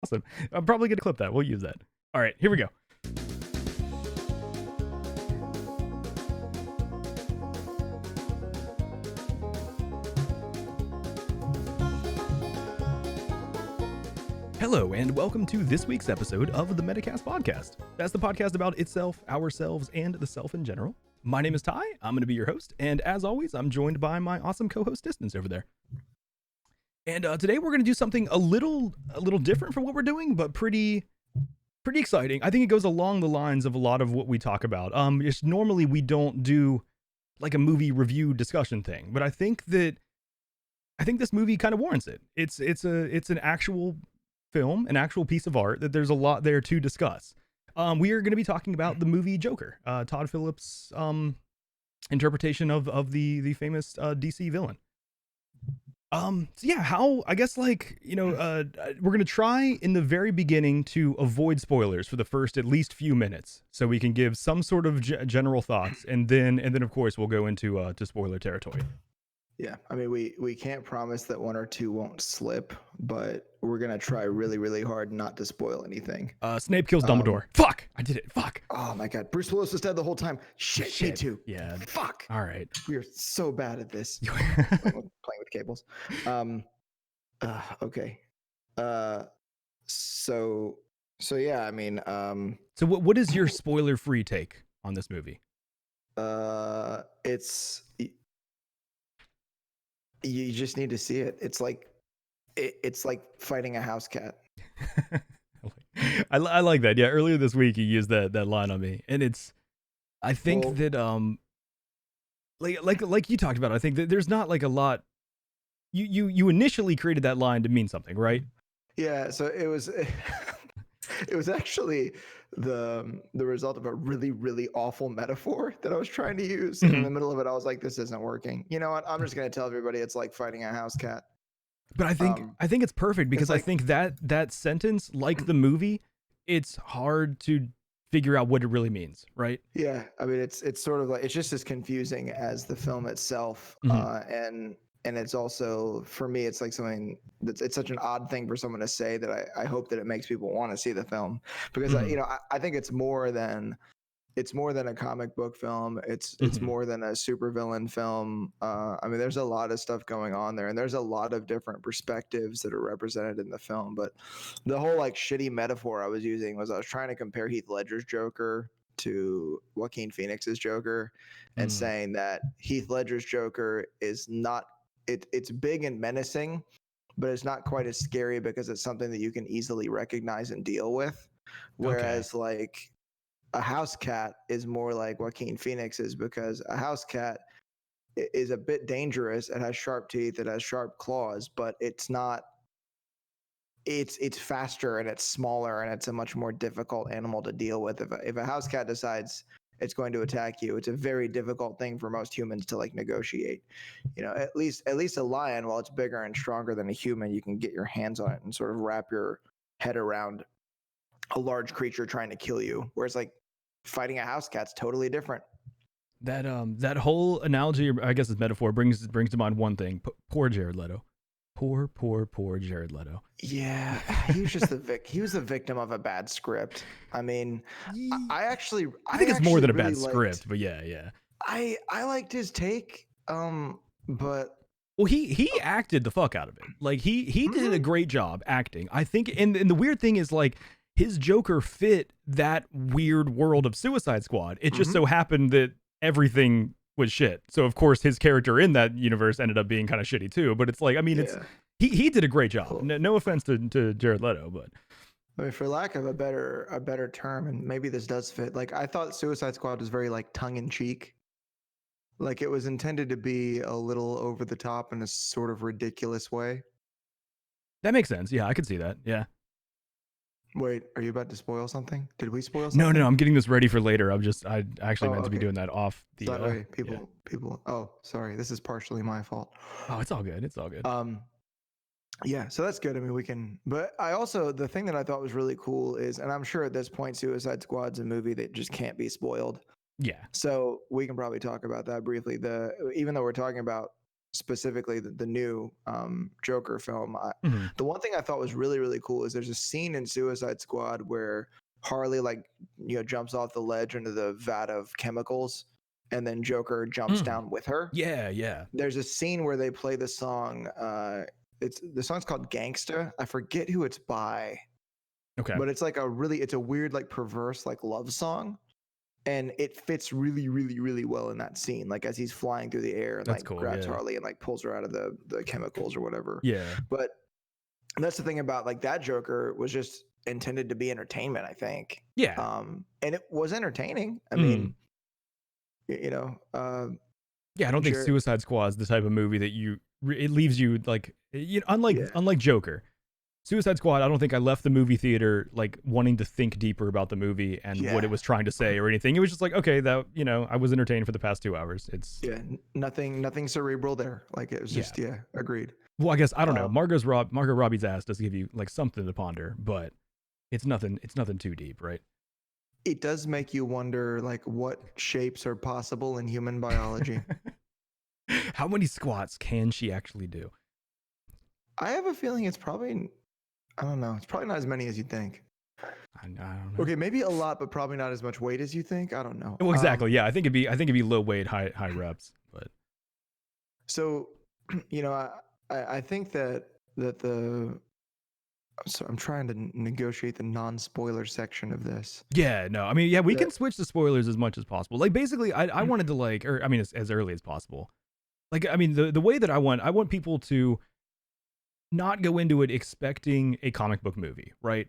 awesome. I'm probably going to clip that. We'll use that. All right, here we go. Hello, and welcome to this week's episode of the Metacast podcast. That's the podcast about itself, ourselves, and the self in general. My name is Ty. I'm going to be your host, and as always, I'm joined by my awesome co-host Distance over there. And today we're going to do something a little different from what we're doing, but pretty exciting. I think it goes along the lines of a lot of what we talk about. Just normally we don't do like a movie review discussion thing, but I think this movie kind of warrants it. It's an actual film, an actual piece of art that there's a lot there to discuss. We are going to be talking about the movie Joker, Todd Phillips' interpretation of the famous DC villain. So yeah, we're going to try in the very beginning to avoid spoilers for the first at least few minutes, so we can give some sort of general thoughts, and then of course we'll go into to spoiler territory. Yeah, I mean, we can't promise that one or two won't slip, but we're going to try really, really hard not to spoil anything. Snape kills Dumbledore. Fuck! I did it. Fuck! Oh my god. Bruce Willis was dead the whole time. Shit. Me too. Yeah. Fuck. All right. We are so bad at this. playing with cables. Okay. So yeah, I mean... So what is your spoiler-free take on this movie? It's... You just need to see it. It's like fighting a house cat. I like that. Yeah, earlier this week you used that line on me, and I think that like you talked about, I think that there's not like a lot. You initially created that line to mean something, right? Yeah. So it was it was actually the result of a really, really awful metaphor that I was trying to use. And in the middle of it, I was like, this isn't working. You know what? I'm just going to tell everybody it's like fighting a house cat. But I think it's perfect, because I think that sentence, like the movie, it's hard to figure out what it really means, right? Yeah. I mean, it's sort of like, it's just as confusing as the film itself. And it's also, for me, it's like something it's such an odd thing for someone to say that I hope that it makes people want to see the film, because I think it's more than a comic book film. It's more than a supervillain film. I mean, there's a lot of stuff going on there, and there's a lot of different perspectives that are represented in the film. But the whole like shitty metaphor I was using was I was trying to compare Heath Ledger's Joker to Joaquin Phoenix's Joker, and saying that Heath Ledger's Joker is not. It's big and menacing, but it's not quite as scary because it's something that you can easily recognize and deal with. Whereas like a house cat is more like Joaquin Phoenix is, because a house cat is a bit dangerous. It has sharp teeth, it has sharp claws, but it's not. It's faster and it's smaller, and it's a much more difficult animal to deal with. If a house cat decides it's going to attack you, it's a very difficult thing for most humans to like negotiate. You know, at least a lion, while it's bigger and stronger than a human, you can get your hands on it and sort of wrap your head around a large creature trying to kill you. Whereas like fighting a house cat's totally different. That whole analogy, or I guess it's metaphor, brings to mind one thing. Poor Jared Leto. Poor Jared Leto. Yeah, he was just he was the victim of a bad script. I mean, I think it's more than a bad script, but yeah. I liked his take, but well, he acted the fuck out of it. Like he did a great job acting, I think. And the weird thing is, like, his Joker fit that weird world of Suicide Squad. It just so happened that everything was shit. So of course his character in that universe ended up being kind of shitty too. But it's like, I mean, he did a great job. Cool. No offense to Jared Leto, but I mean, for lack of a better term, and maybe this does fit, like I thought Suicide Squad was very like tongue in cheek. Like it was intended to be a little over the top in a sort of ridiculous way. That makes sense. Yeah, I could see that. Yeah. Wait, are you about to spoil something? Did we spoil something? No, I'm getting this ready for later. I actually meant to be doing that off the... So that way people... Oh, sorry. This is partially my fault. Oh, it's all good. It's all good. Yeah, so that's good. I mean, we can... But I also... The thing that I thought was really cool is, and I'm sure at this point Suicide Squad's a movie that just can't be spoiled. Yeah. So we can probably talk about that briefly. Even though we're talking about specifically the new Joker film. Mhm. The one thing I thought was really, really cool is there's a scene in Suicide Squad where Harley jumps off the ledge into the vat of chemicals, and then Joker jumps down with her. Yeah, yeah. There's a scene where they play the song. The song's called Gangsta. I forget who it's by, Okay. but it's it's a weird, like, perverse, like, love song, and it fits really, really, really well in that scene. Like, as he's flying through the air and That's like cool. grabs Yeah. Harley and like pulls her out of the chemicals or whatever. Yeah. But that's the thing about, like, that Joker was just intended to be entertainment, I think. Yeah. And it was entertaining. I Mm. mean, Yeah, I don't think Suicide Squad is the type of movie that it leaves you like, unlike Joker. Suicide Squad, I don't think I left the movie theater like wanting to think deeper about the movie and what it was trying to say or anything. It was just like, okay, that, I was entertained for the past 2 hours. It's nothing cerebral there. Like, it was just agreed. Well, I guess I don't know. Margot Robbie's ass does give you like something to ponder, but it's nothing too deep, right? It does make you wonder, like, what shapes are possible in human biology. How many squats can she actually do? I have a feeling it's probably, I don't know. It's probably not as many as you think. I don't know. Okay, maybe a lot, but probably not as much weight as you think. I don't know. Well, exactly. Yeah, I think it'd be low weight, high reps. But so, I think that so I'm trying to negotiate the non-spoiler section of this. Yeah, no, I mean, yeah, we can switch to spoilers as much as possible. Like, basically, I wanted to as early as possible. Like, I mean, the way that I want people to not go into it expecting a comic book movie, right?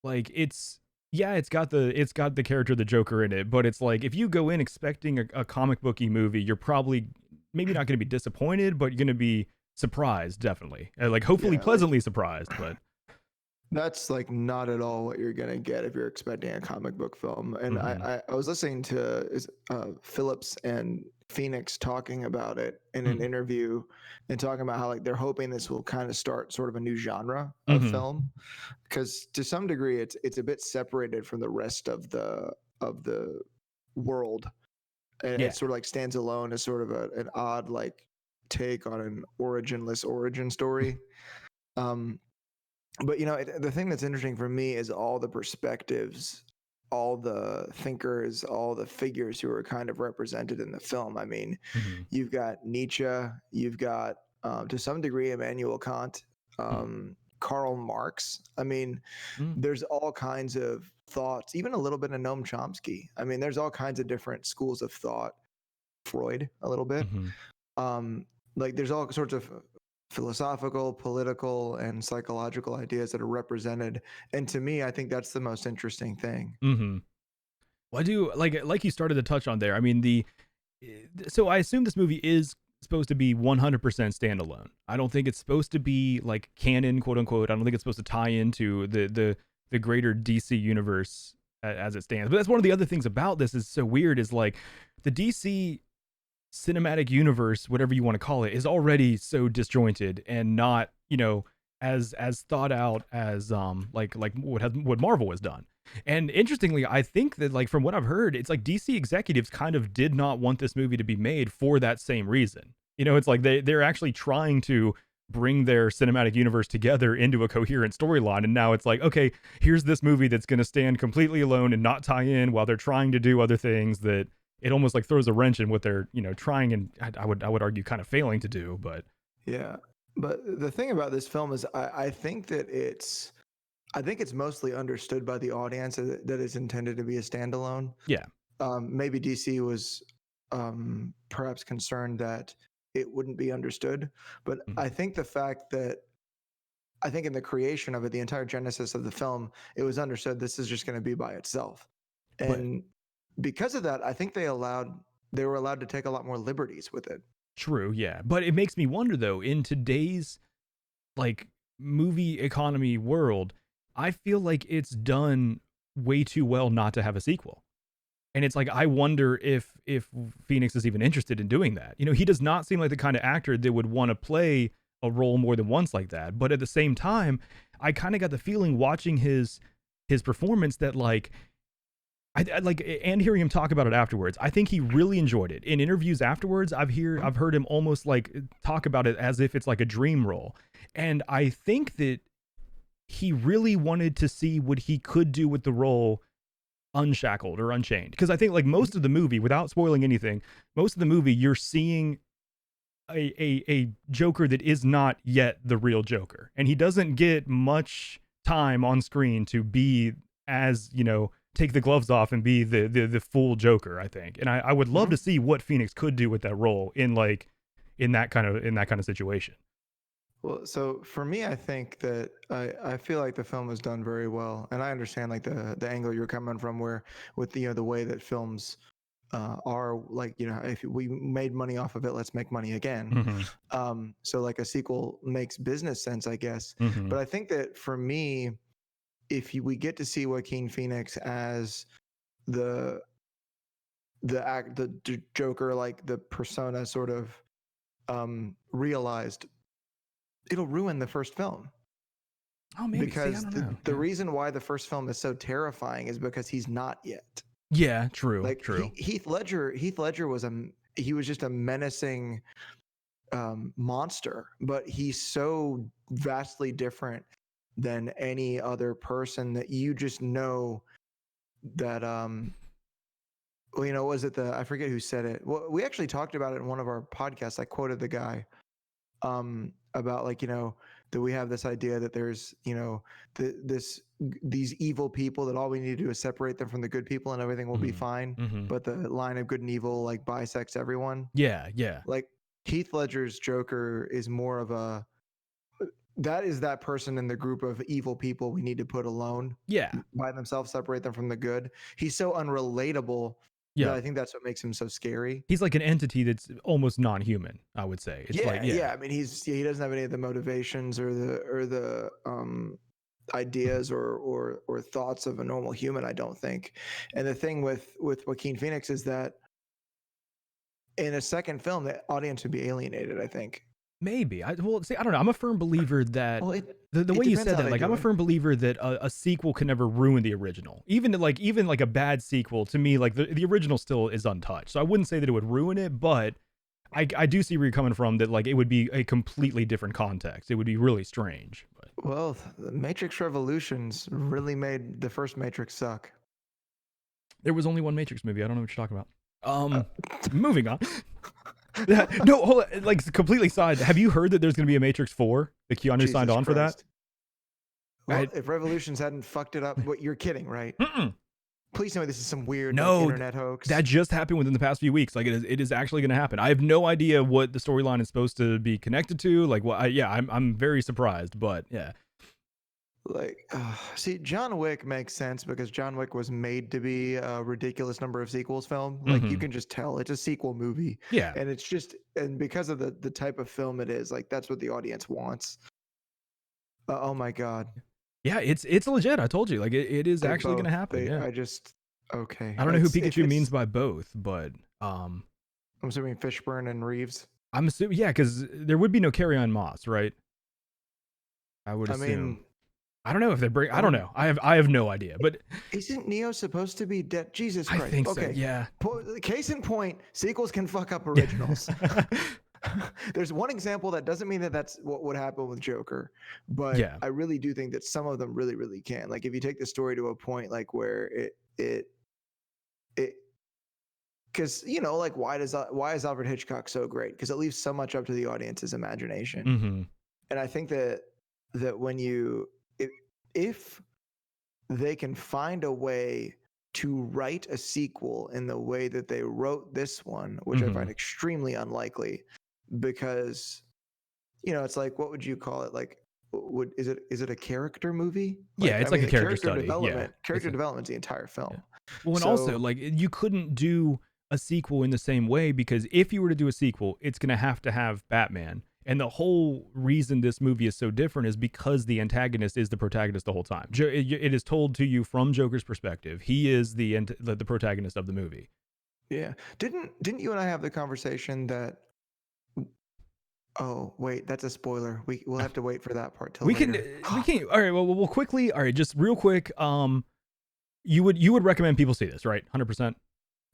Like, it's got the character of the Joker in it, but it's like, if you go in expecting a comic booky movie, you're probably maybe not going to be disappointed, but you're going to be surprised, definitely. Like, hopefully pleasantly surprised, but that's like not at all what you're gonna get if you're expecting a comic book film. And I was listening to Phillips and Phoenix talking about it in an interview, and talking about how, like, they're hoping this will kind of start sort of a new genre of film, because to some degree it's a bit separated from the rest of the world, and it sort of like stands alone as sort of an odd, like, take on an originless origin story. But the thing that's interesting for me is all the perspectives, all the thinkers, all the figures who are kind of represented in the film. I mean, you've got Nietzsche, you've got to some degree Immanuel Kant, Karl Marx. I mean, there's all kinds of thoughts, even a little bit of Noam Chomsky. I mean, there's all kinds of different schools of thought. Freud, a little bit. Like, there's all sorts of philosophical, political, and psychological ideas that are represented, and to me, I think that's the most interesting thing. Well, I do like you started to touch on there. I mean, so I assume this movie is supposed to be 100% standalone. I don't think it's supposed to be like canon, quote unquote. I don't think it's supposed to tie into the greater DC universe as it stands. But that's one of the other things about this is so weird, is like the DC cinematic universe, whatever you want to call it, is already so disjointed and not, as thought out as like what Marvel has done. And interestingly, I think that, like, from what I've heard, it's like DC executives kind of did not want this movie to be made for that same reason. It's like they're actually trying to bring their cinematic universe together into a coherent storyline, and now it's like, okay, here's this movie that's going to stand completely alone and not tie in, while they're trying to do other things that it almost like throws a wrench in what they're, trying, and I would argue kind of failing to do. But yeah, but the thing about this film is I think it's mostly understood by the audience that it's intended to be a standalone. Yeah. Maybe DC was perhaps concerned that it wouldn't be understood, but I think the fact that in the creation of it, the entire genesis of the film, it was understood this is just going to be by itself, and because of that, I think they were allowed to take a lot more liberties with it. True, yeah. But it makes me wonder, though, in today's like movie economy world, I feel like it's done way too well not to have a sequel. And it's like, I wonder if Phoenix is even interested in doing that. He does not seem like the kind of actor that would want to play a role more than once like that. But at the same time, I kind of got the feeling watching his performance that, like, I like, and hearing him talk about it afterwards, I think he really enjoyed it. In interviews afterwards, I've heard him almost like talk about it as if it's like a dream role. And I think that he really wanted to see what he could do with the role unshackled or unchained. Because I think like most of the movie, without spoiling anything, most of the movie you're seeing a Joker that is not yet the real Joker. And he doesn't get much time on screen to be as, take the gloves off and be the full Joker, I think. And I would love to see what Phoenix could do with that role in that kind of situation. Well, so for me, I think that I feel like the film was done very well, and I understand like the angle you're coming from, where with the way that films are like, if we made money off of it, let's make money again. So like a sequel makes business sense, I guess. But I think that for me, if we get to see Joaquin Phoenix as the Joker, like the persona sort of realized, it'll ruin the first film. Oh, maybe. Because the reason why the first film is so terrifying is because he's not yet. Yeah, true. Like true. Heath Ledger was just a menacing monster, but he's so vastly different than any other person that you just know that was it I forget who said it. Well, we actually talked about it in one of our podcasts. I quoted the guy about like, that we have this idea that there's, these evil people that all we need to do is separate them from the good people and everything will be fine. But the line of good and evil like bisects everyone. Yeah. Like Heath Ledger's Joker is more of that is that person in the group of evil people we need to put alone. Yeah. By themselves, separate them from the good. He's so unrelatable. Yeah, I think that's what makes him so scary. He's like an entity that's almost non-human, I would say. It's I mean, he doesn't have any of the motivations or the ideas or thoughts of a normal human, I don't think. And the thing with Joaquin Phoenix is that in a second film, the audience would be alienated, I think. Maybe. I don't know. I'm a firm believer that the way you said that, like, I'm a firm believer that a sequel can never ruin the original. Even like a bad sequel, to me, like the original still is untouched. So I wouldn't say that it would ruin it, but I do see where you're coming from, that like it would be a completely different context. It would be really strange. But. Well, the Matrix Revolutions really made the first Matrix suck. There was only one Matrix movie. I don't know what you're talking about. Moving on. No, hold on, like completely side. Have you heard that there's going to be a Matrix 4? That Keanu signed on for that? Well, if Revolutions hadn't fucked it up, you're kidding, right? Please tell me this is some weird internet hoax. That just happened within the past few weeks. Like it is actually going to happen. I have no idea what the storyline is supposed to be connected to. Like, I'm very surprised, but yeah. Like, see, John Wick makes sense because John Wick was made to be a ridiculous number of sequels film. Like, you can just tell it's a sequel movie. Yeah. And it's just, and because of the type of film it is, like, that's what the audience wants. Oh my God. Yeah, it's legit. I told you, like, it is actually going to happen. Yeah. Okay. I don't know who Pikachu means by both, but I'm assuming Fishburne and Reeves. I'm assuming, yeah, because there would be no Carry-On Moss, right? I would assume. I mean, I don't know if they bring. I don't know. I have no idea. But isn't Neo supposed to be dead? Jesus Christ! I think so. Yeah. Case in point, sequels can fuck up originals. There's one example that doesn't mean that that's what would happen with Joker, but yeah. I really do think that some of them really, really can. Like if you take the story to a point, like where it, because like why is Alfred Hitchcock so great? Because it leaves so much up to the audience's imagination, and I think that when if they can find a way to write a sequel in the way that they wrote this one, which I find extremely unlikely, because it's like, what would you call it? Like, is it a character movie? Like, yeah, it's like a character study. Character development's the entire film. Yeah. Well, and also like you couldn't do a sequel in the same way, because if you were to do a sequel, it's going to have Batman. And the whole reason this movie is so different is because the antagonist is the protagonist the whole time. It is told to you from Joker's perspective. He is the protagonist of the movie. Yeah. Didn't you and I have the conversation that? Oh wait, that's a spoiler. We'll have to wait for that part till we later. can. All right. Well, we'll quickly. All right, just real quick. you would recommend people see this, right? 100%.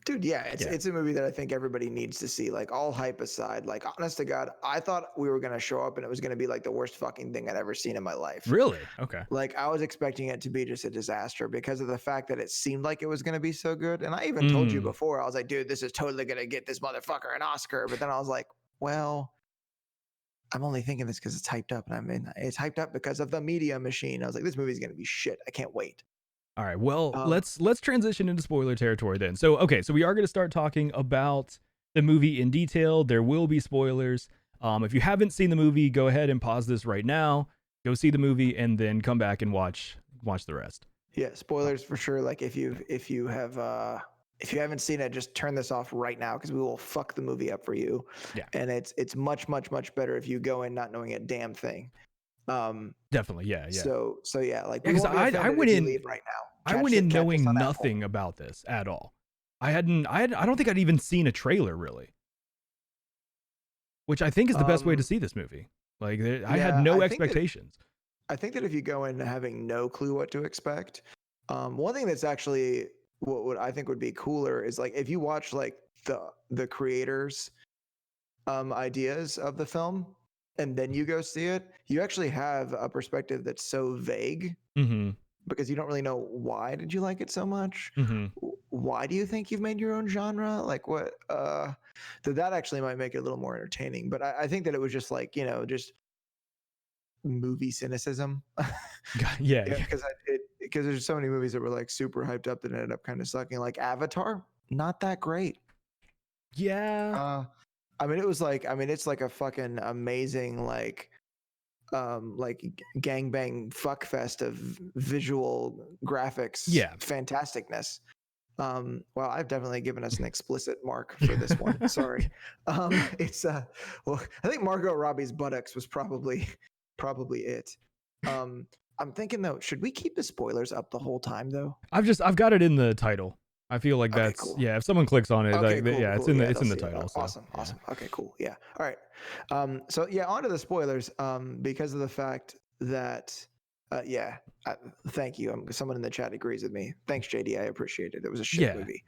Dude, yeah, it's Yeah. it's a movie that I think everybody needs to see. Like, all hype aside, like, honest to God, I thought we were gonna show up and it was gonna be like the worst fucking thing I'd ever seen in my life. Really? Okay. Like, I was expecting it to be just a disaster because of the fact that it seemed like it was gonna be so good. And I even told you Mm. before, I was like, dude, this is totally gonna get this motherfucker an Oscar. But then I was like, well, I'm only thinking this because it's hyped up, and it's hyped up because of the media machine. I was like, this movie's gonna be shit. I can't wait. All right. Well, Um, let's transition into spoiler territory then. So, okay, so we are going to start talking about the movie in detail. There will be spoilers. If you haven't seen the movie, go ahead and pause this right now. Go see the movie and then come back and watch the rest. Yeah, spoilers for sure. Like, if you haven't seen it, just turn this off right now because we will fuck the movie up for you. Yeah. And it's much better if you go in not knowing a damn thing. Definitely. Yeah. So yeah, like, Yeah, we 'cause won't be I offended went if you in leave right now. I went Catch in this knowing on Apple. nothing about this at all. I don't think I'd even seen a trailer really, which I think is the best way to see this movie. Like, I had yeah, no I think that- expectations. I think that if you go in having no clue what to expect, one thing that's actually what I think would be cooler is, like, if you watch like the creators' ideas of the film and then you go see it, you actually have a perspective that's so vague Mm-hmm. because you don't really know why did you like it so much. Mm-hmm. Why do you think you've made your own genre? Like, what? That actually might make it a little more entertaining. But I think that it was just like, just movie cynicism. Yeah. Because there's so many movies that were like super hyped up that ended up kind of sucking. Like Avatar, not that great. Yeah. It's like a fucking amazing like gangbang fuckfest of visual graffics, Yeah. fantasticness. Well, I've definitely given us an explicit mark for this one. Sorry. It's well, I think Margot Robbie's buttocks was probably it. I'm thinking though, should we keep the spoilers up the whole time though? I've got it in the title. I feel like Okay, that's cool. yeah. If someone clicks on it, Okay, like cool, yeah, cool. it's in the they'll see it. title. So, Awesome, yeah. awesome. Okay, cool. Yeah. All right. So yeah, on to the spoilers. Because of the fact that, thank you. Someone in the chat agrees with me. Thanks, JD. I appreciate it. It was a shit Yeah. movie.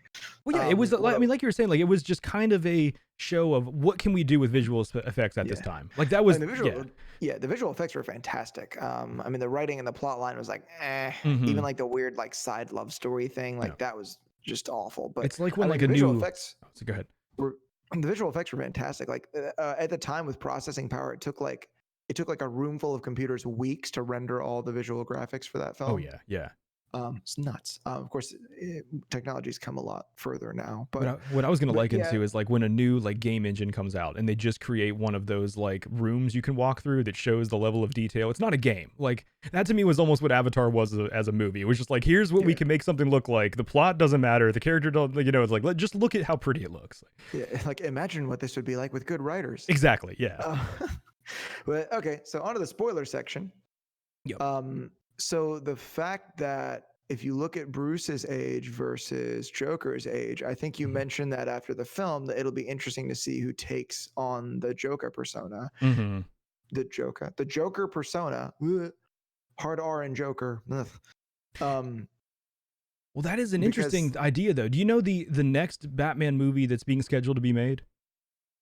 Well, yeah, it was. I mean, like you were saying, like it was just kind of a show of what can we do with visual effects at this time. Like that was And the visual effects were fantastic. I mean, the writing and the plot line was like, even like the weird like side love story thing, like that was just awful. But it's like when like the a visual new. effects So go ahead. the visual effects were fantastic. Like at the time with processing power, it took like a room full of computers weeks to render all the visual graphics for that film. Oh yeah. It's nuts. Of course, technology's come a lot further now. But what I was gonna liken yeah. to is like when a new like game engine comes out and they just create one of those like rooms you can walk through that shows the level of detail. It's not a game. Like that to me was almost what Avatar was as a movie. It was just like, here's what we can make something look like. The plot doesn't matter. The character don't. It's like just look at how pretty it looks. Yeah, like imagine what this would be like with good writers. Exactly. Yeah. But okay, so on to the spoiler section. Yep. So the fact that if you look at Bruce's age versus Joker's age, I think you mentioned that after the film that it'll be interesting to see who takes on the Joker persona. Mm-hmm. The Joker persona. Hard R in Joker. Well, that is an interesting idea, though. Do you know the next Batman movie that's being scheduled to be made?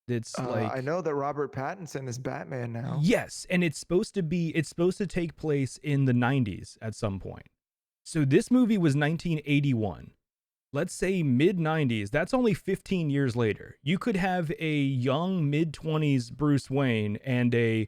It's like I know that Robert Pattinson is Batman now. Yes, and it's supposed to take place in the 90s at some point. So this movie was 1981. Let's say mid 90s. That's only 15 years later. You could have a young mid 20s Bruce Wayne and a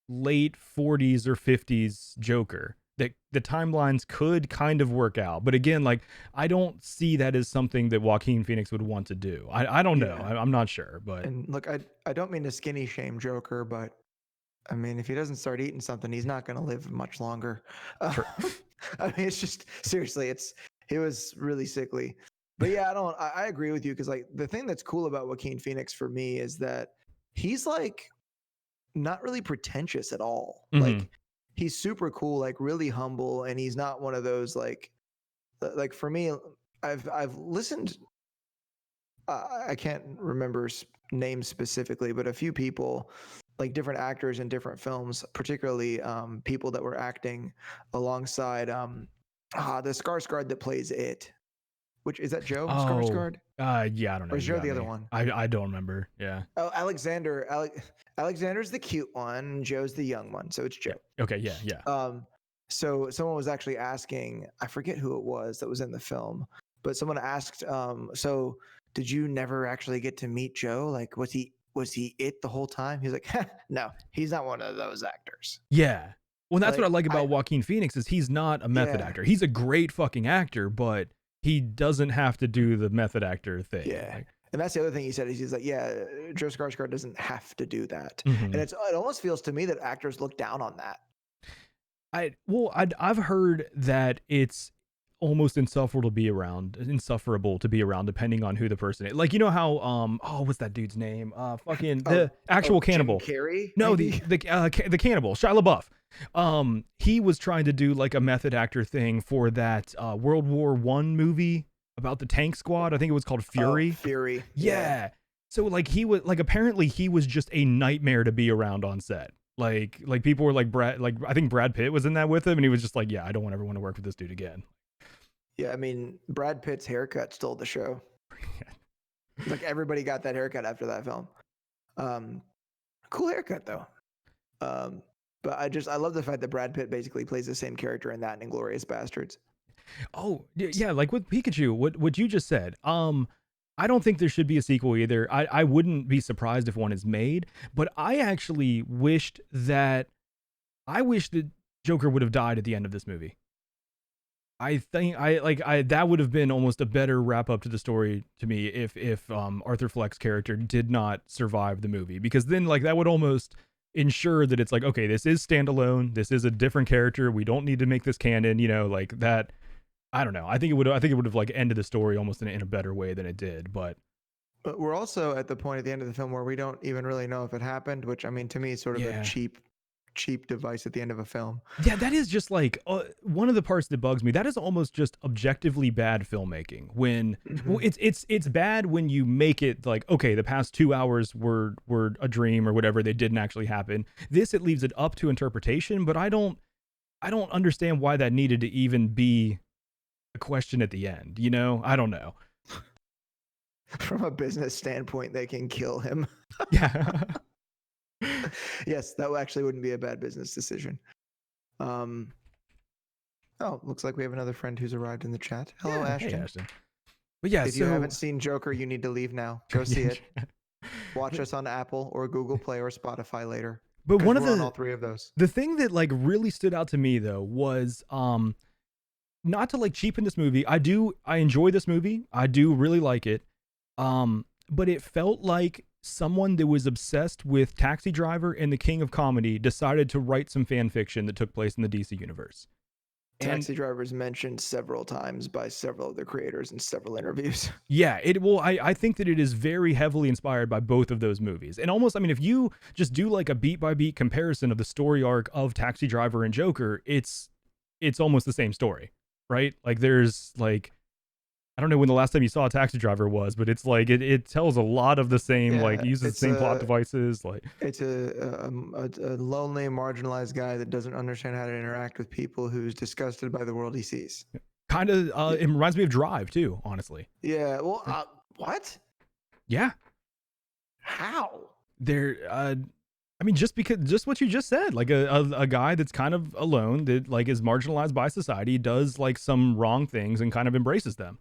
late 40s or 50s Joker. That the timelines could kind of work out. But again, like I don't see that as something that Joaquin Phoenix would want to do. I don't know. I'm not sure. But and look, I don't mean to skinny shame Joker, but I mean if he doesn't start eating something, he's not going to live much longer. I mean, it's just seriously, he was really sickly. But yeah, I agree with you because like the thing that's cool about Joaquin Phoenix for me is that he's like not really pretentious at all. Mm-hmm. Like he's super cool, like really humble, and he's not one of those like for me, I've listened. I can't remember names specifically, but a few people, like different actors in different films, particularly people that were acting alongside The Skarsgård that plays it. Which is that Joe Oh, Skarsgård? yeah, I don't know. Or is You Joe got the other me. one? I don't remember. Yeah. Oh, Alexander. Alexander's the cute one. Joe's the young one. So it's Joe. Yeah. Okay. Yeah. Yeah. So someone was actually asking, I forget who it was that was in the film, but someone asked, so did you never actually get to meet Joe? Like, was he it the whole time? He's like, no, he's not one of those actors. Yeah. Well, that's what I Like, like about Joaquin Phoenix is he's not a method Yeah. actor. He's a great fucking actor, but he doesn't have to do the method actor thing. Yeah. Like, And that's the other thing he said is he's like, yeah, Joe Skarsgård doesn't have to do that. mhm. And it almost feels to me that actors look down on that. I've heard that it's almost insufferable to be around, depending on who the person is. Like, you know how what's that dude's name? The actual cannibal. Jim Carrey? No, maybe? the cannibal, Shia LaBeouf. He was trying to do like a method actor thing for that World War I movie about the tank squad. I think it was called Fury. Fury. Yeah. So like apparently he was just a nightmare to be around on set. Like people were like I think Brad Pitt was in that with him, and he was just like, yeah, I don't ever want to work with this dude again. Yeah, I mean, Brad Pitt's haircut stole the show. Like everybody got that haircut after that film. Cool haircut though. But I love the fact that Brad Pitt basically plays the same character in that and Inglourious Bastards. Oh yeah, like with Pikachu, what you just said. I don't think there should be a sequel either. I wouldn't be surprised if one is made, but I actually wish that Joker would have died at the end of this movie. I think that would have been almost a better wrap up to the story to me if Arthur Fleck's character did not survive the movie, because then like that would almost ensure that it's like, okay, this is standalone, this is a different character, we don't need to make this canon, like that. I don't know. I think it would have like ended the story almost in a better way than it did, but we're also at the point at the end of the film where we don't even really know if it happened, which I mean to me is sort of a cheap device at the end of a film. Yeah, that is just like one of the parts that bugs me. That is almost just objectively bad filmmaking. When it's bad when you make it like, okay, the past 2 hours were a dream or whatever, they didn't actually happen. This, it leaves it up to interpretation, but I don't understand why that needed to even be a question at the end. I don't know. From a business standpoint, they can kill him. Yeah. Yes, that actually wouldn't be a bad business decision. Oh, looks like we have another friend who's arrived in the chat. Hello, Ashton. Hey, Ashton. But yeah, if you haven't seen Joker, you need to leave now. Go see it. Watch us on Apple or Google Play or Spotify later. But one of on all three of those. The thing that like really stood out to me though was not to like cheapen this movie. I enjoy this movie. I do really like it. But it felt like someone that was obsessed with Taxi Driver and the King of Comedy decided to write some fan fiction that took place in the DC universe. Taxi Driver is mentioned several times by several of the creators in several interviews. Yeah, I think that it is very heavily inspired by both of those movies. And almost, I mean, if you just do like a beat by beat comparison of the story arc of Taxi Driver and Joker, it's almost the same story, right? Like there's like, I don't know when the last time you saw a Taxi Driver was, but it's like it tells a lot of the same, like uses the same plot devices. Like it's a lonely, marginalized guy that doesn't understand how to interact with people, who's disgusted by the world he sees. Kind of, it reminds me of Drive too, honestly. Yeah. Well, what? Yeah. How? I mean, just what you just said, like a guy that's kind of alone, that like is marginalized by society, does like some wrong things and kind of embraces them.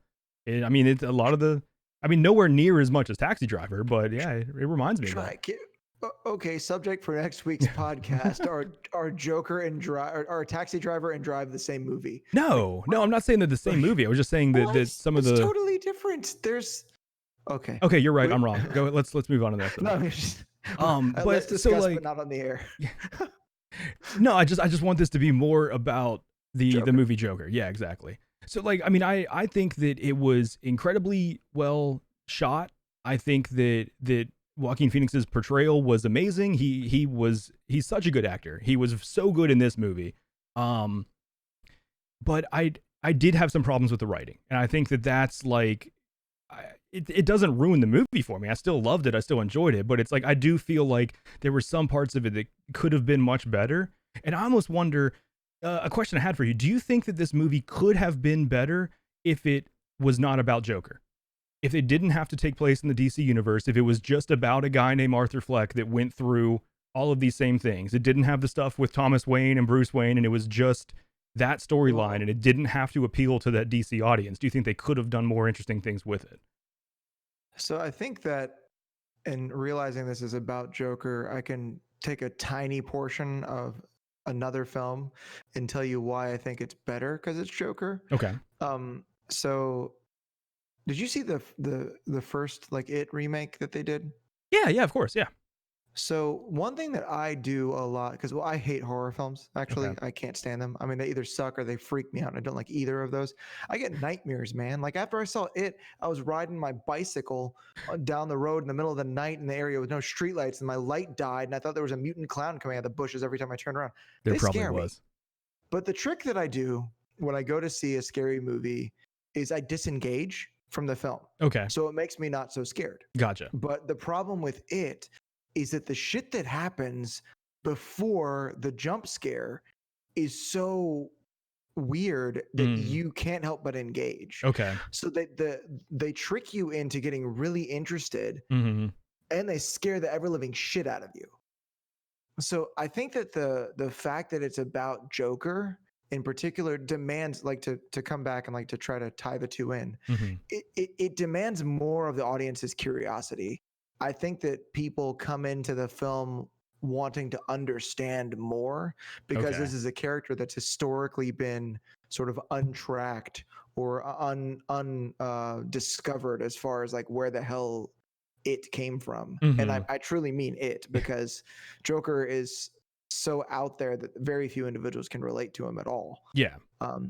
It's a lot of nowhere near as much as Taxi Driver, but yeah, it reminds me of that. Okay, subject for next week's podcast are Joker and Drive, or Taxi Driver and Drive the same movie? No, I'm not saying they're the same movie. I was just saying that some of the totally different. There's okay, you're right. I'm wrong. Go. Let's move on to that. No, let's discuss, but not on the air. No, I just want this to be more about the movie Joker. Yeah, exactly. So like, I mean, I think that it was incredibly well shot. I think that Joaquin Phoenix's portrayal was amazing. He's such a good actor. He was so good in this movie. But I did have some problems with the writing, and I think that's like, it doesn't ruin the movie for me. I still loved it. I still enjoyed it, but it's like, I do feel like there were some parts of it that could have been much better. And I almost wonder, A question I had for you: do you think that this movie could have been better if it was not about Joker? If it didn't have to take place in the DC universe, if it was just about a guy named Arthur Fleck that went through all of these same things, it didn't have the stuff with Thomas Wayne and Bruce Wayne, and it was just that storyline, and it didn't have to appeal to that DC audience, do you think they could have done more interesting things with it? So I think that in realizing this is about Joker, I can take a tiny portion of another film and tell you why I think it's better because it's Joker. Okay. So did you see the first like It remake that they did? Yeah, of course, yeah. So one thing that I do a lot, because I hate horror films. Actually, Okay. I can't stand them. I mean, they either suck or they freak me out. And I don't like either of those. I get nightmares, man. Like after I saw It, I was riding my bicycle down the road in the middle of the night in the area with no streetlights, and my light died, and I thought there was a mutant clown coming out of the bushes every time I turned around. There They probably scare me. was. But the trick that I do when I go to see a scary movie is I disengage from the film. Okay. So it makes me not so scared. Gotcha. But the problem with It is that the shit that happens before the jump scare is so weird that you can't help but engage. Okay. So they trick you into getting really interested, Mm-hmm. and they scare the ever living shit out of you. So I think that the fact that it's about Joker in particular demands, like, to come back and like to try to tie the two in. Mm-hmm. It demands more of the audience's curiosity. I think that people come into the film wanting to understand more because Okay. this is a character that's historically been sort of untracked or discovered as far as like where the hell it came from. And Mm-hmm. I truly mean it, because Joker is so out there that very few individuals can relate to him at all. Yeah.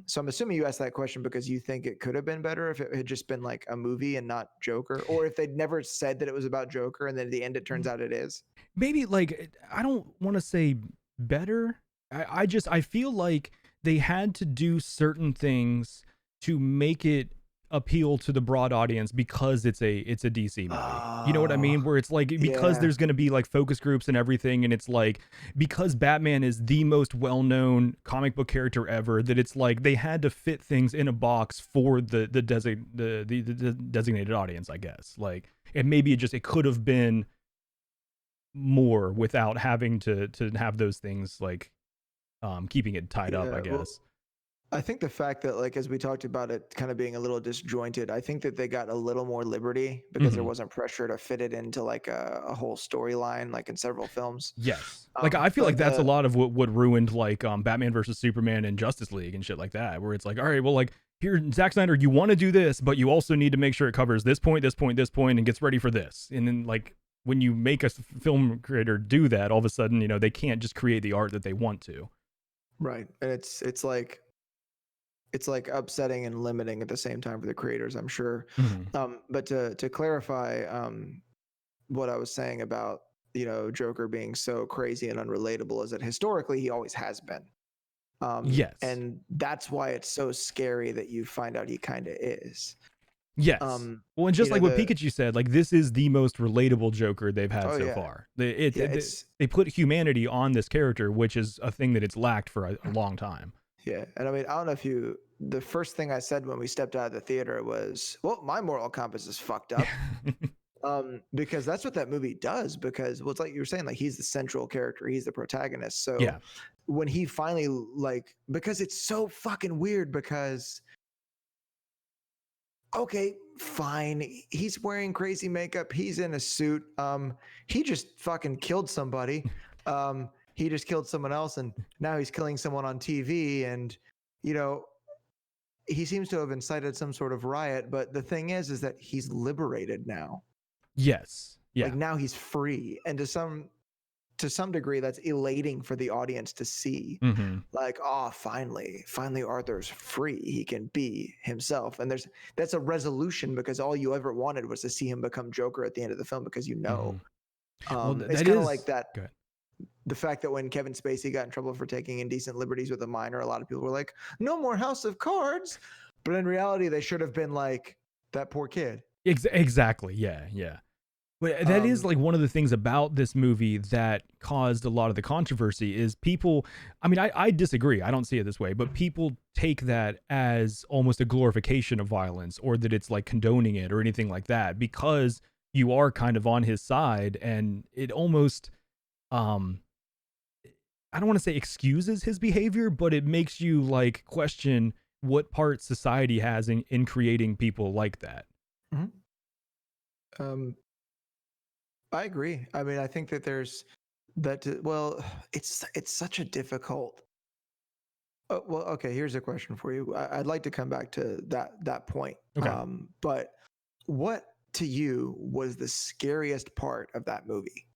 So I'm assuming you asked that question because you think it could have been better if it had just been like a movie and not Joker, or if they'd never said that it was about Joker and then at the end it turns out it is. Maybe, like, I don't want to say better. I feel like they had to do certain things to make it appeal to the broad audience because it's a DC movie. You know what I mean? Where it's like, because Yeah. there's going to be like focus groups and everything, and it's like, because Batman is the most well-known comic book character ever, that it's like they had to fit things in a box for the designated audience, I guess. Like, and maybe it could have been more without having to have those things, like keeping it tied up, I Yeah, well, guess. I think the fact that, like, as we talked about it kind of being a little disjointed, I think that they got a little more liberty because there Mhm. wasn't pressure to fit it into like a whole storyline, like in several films. Yes. Like, I feel But like that's a lot of what ruined like Batman versus Superman and Justice League and shit like that, where it's like, all right, well, like, here, Zack Snyder, you want to do this, but you also need to make sure it covers this point, this point, this point, and gets ready for this. And then, like, when you make a film creator do that, all of a sudden, they can't just create the art that they want to. right, and it's like upsetting and limiting at the same time for the creators, I'm sure. Mhm. But to clarify what I was saying about Joker being so crazy and unrelatable is that historically he always has been. Yes. And that's why it's so scary that you find out he kind of is. Yes. Well, and just like what Pikachu said, like, this is the most relatable Joker they've had so far. They put humanity on this character, which is a thing that it's lacked for a long time. Yeah, and I mean, I don't know if the first thing I said when we stepped out of the theater was, well, my moral compass is fucked up. Because that's what that movie does, because, well, it's like you were saying, like, he's the central character, he's the protagonist. So Yeah. when he finally, like, because it's so fucking weird, because okay, fine, he's wearing crazy makeup, he's in a suit, he just fucking killed somebody, he just killed someone else, and now he's killing someone on TV, and he seems to have incited some sort of riot. But the thing is that he's liberated now. Yes. Yeah. Like, now he's free, and to some degree that's elating for the audience to see. Mm-hmm. Like, oh, finally Arthur's free, he can be himself. And that's a resolution, because all you ever wanted was to see him become Joker at the end of the film, because Well, it's kind of like that. The fact that when Kevin Spacey got in trouble for taking indecent liberties with a minor, a lot of people were like, no more House of Cards. But in reality, they should have been like, that poor kid. Exactly. Yeah. But that is like one of the things about this movie that caused a lot of the controversy is people, I mean, I disagree. I don't see it this way, but people take that as almost a glorification of violence or that it's like condoning it or anything like that because you are kind of on his side and it almost, I don't want to say excuses his behavior, but it makes you like question what part society has in creating people like that. Um, I agree. I mean, I think that there's that. Well, it's such a difficult. Well, okay. Here's a question for you. I'd like to come back to that point. Okay. But what to you was the scariest part of that movie?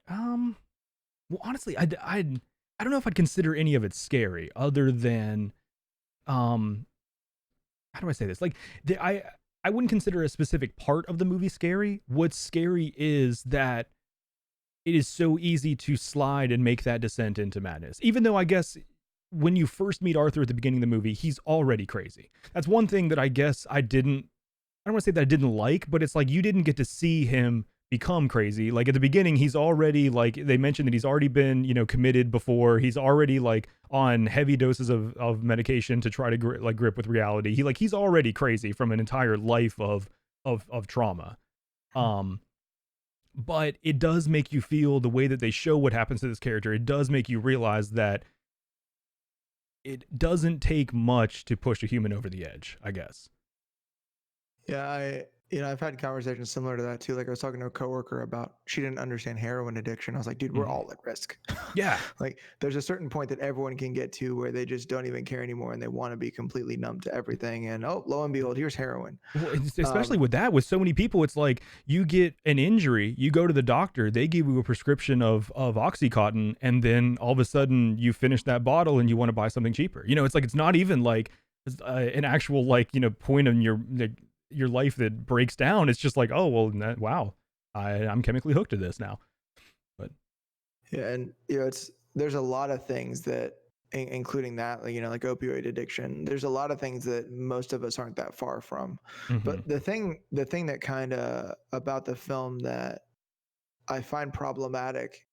Well, honestly, I don't know if I'd consider any of it scary other than, how do I say this? Like, I wouldn't consider a specific part of the movie scary. What's scary is that it is so easy to slide and make that descent into madness. Even though I guess when you first meet Arthur at the beginning of the movie, he's already crazy. That's one thing that I guess I don't want to say that I didn't like, but it's like you didn't get to see him become crazy. Like at the beginning, he's already like, they mentioned that he's already been, committed before. He's already like on heavy doses of medication to try to grip with reality. He's already crazy from an entire life of trauma. But it does make you feel the way that they show what happens to this character. It does make you realize that it doesn't take much to push a human over the edge, I guess. Yeah, I've had conversations similar to that too. Like I was talking to a coworker about she didn't understand heroin addiction. I was like, dude, we're all at risk. Yeah. Like there's a certain point that everyone can get to where they just don't even care anymore and they want to be completely numb to everything. And oh, lo and behold, here's heroin. Well, especially with so many people, it's like you get an injury, you go to the doctor, they give you a prescription of Oxycontin, and then all of a sudden you finish that bottle and you want to buy something cheaper. It's like it's not even like an actual point in your life that breaks down. It's just like, oh well, wow, I'm chemically hooked to this now. But yeah, and there's a lot of things that including that, like opioid addiction, there's a lot of things that most of us aren't that far from. But the thing that kind of about the film that I find problematic,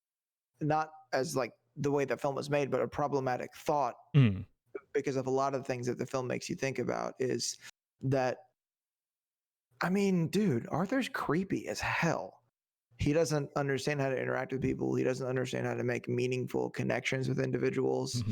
not as like the way the film was made, but a problematic thought because of a lot of the things that the film makes you think about, is that, I mean, dude, Arthur's creepy as hell. He doesn't understand how to interact with people. He doesn't understand how to make meaningful connections with individuals.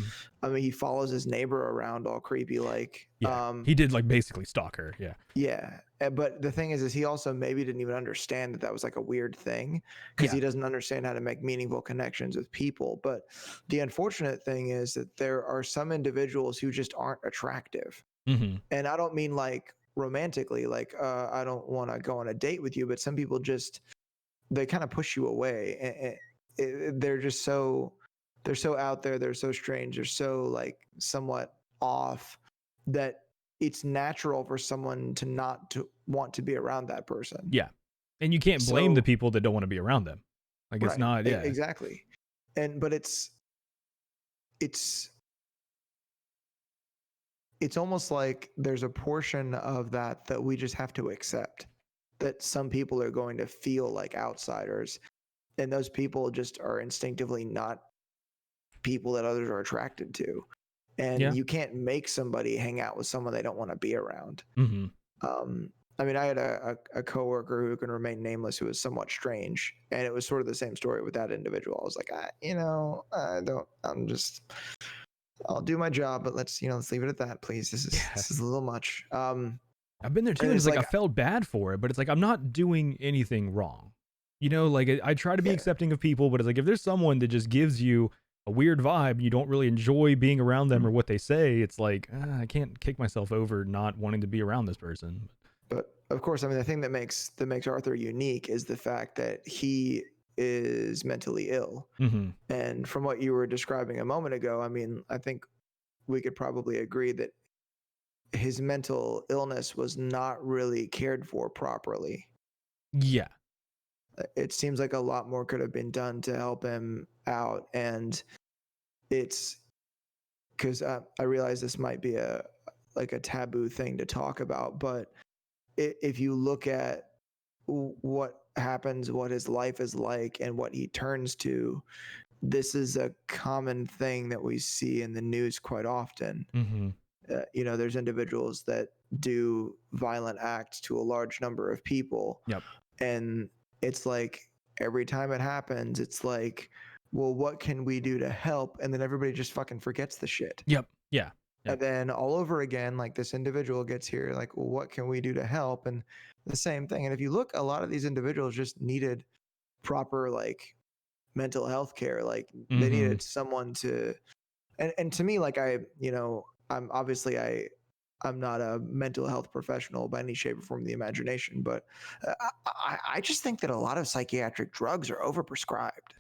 I mean, he follows his neighbor around all creepy, like. Yeah, he did like basically stalk her. Yeah. Yeah, but the thing is he also maybe didn't even understand that was like a weird thing because he doesn't understand how to make meaningful connections with people. But the unfortunate thing is that there are some individuals who just aren't attractive, and I don't mean like romantically, like I don't want to go on a date with you, but some people just, they kind of push you away, and they're just they're so out there, they're so strange, they're so like somewhat off that it's natural for someone to not to want to be around that person. Yeah, and you can't blame the people that don't want to be around them. Like it's not. Yeah, exactly. But it's almost like there's a portion of that we just have to accept, that some people are going to feel like outsiders, and those people just are instinctively not people that others are attracted to, and you can't make somebody hang out with someone they don't want to be around. I mean, I had a coworker who can remain nameless who was somewhat strange, and it was sort of the same story with that individual. I was like, I'll do my job, but let's leave it at that, please. This is a little much. I've been there too. And it's like I felt bad for it, but it's like I'm not doing anything wrong. Like I try to be accepting of people, but it's like if there's someone that just gives you a weird vibe, you don't really enjoy being around them or what they say, it's like I can't kick myself over not wanting to be around this person. But of course, I mean, the thing that makes Arthur unique is the fact that he is mentally ill. And from what you were describing a moment ago, I mean, I think we could probably agree that his mental illness was not really cared for properly. Yeah. It seems like a lot more could have been done to help him out. And it's because I realize this might be a taboo thing to talk about, but if you look at happens, what his life is like, and what he turns to, this is a common thing that we see in the news quite often. Mm-hmm. There's individuals that do violent acts to a large number of people. Yep. And it's like every time it happens, it's like, well, what can we do to help? And then everybody just fucking forgets the shit. Yep. Yeah. Yep. And then all over again, like this individual gets here, like, well, what can we do to help? And the same thing. And if you look, a lot of these individuals just needed proper like mental health care. Like they needed someone to, and to me, like I'm obviously I'm not a mental health professional by any shape or form of the imagination, but I just think that a lot of psychiatric drugs are overprescribed.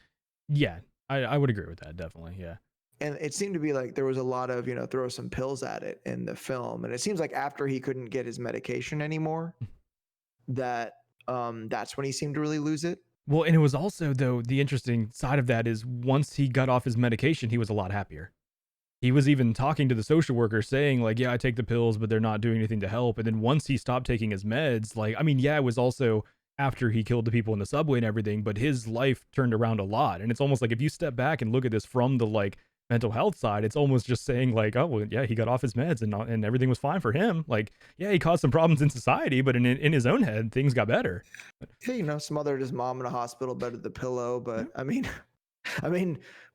Yeah, I would agree with that, definitely. Yeah. And it seemed to be like there was a lot of, throw some pills at it in the film. And it seems like after he couldn't get his medication anymore, that's when he seemed to really lose it. Well, and it was also, though, the interesting side of that is once he got off his medication, he was a lot happier. He was even talking to the social worker saying, like, yeah, I take the pills, but they're not doing anything to help. And then once he stopped taking his meds, like, I mean, yeah, it was also after he killed the people in the subway and everything, but his life turned around a lot. And it's almost like if you step back and look at this from the, like, mental health side, it's almost just saying like, oh, well, yeah, he got off his meds and everything was fine for him. Like, yeah, he caused some problems in society, but in his own head, things got better. Yeah, smothered his mom in a hospital bed with the pillow. But I mean,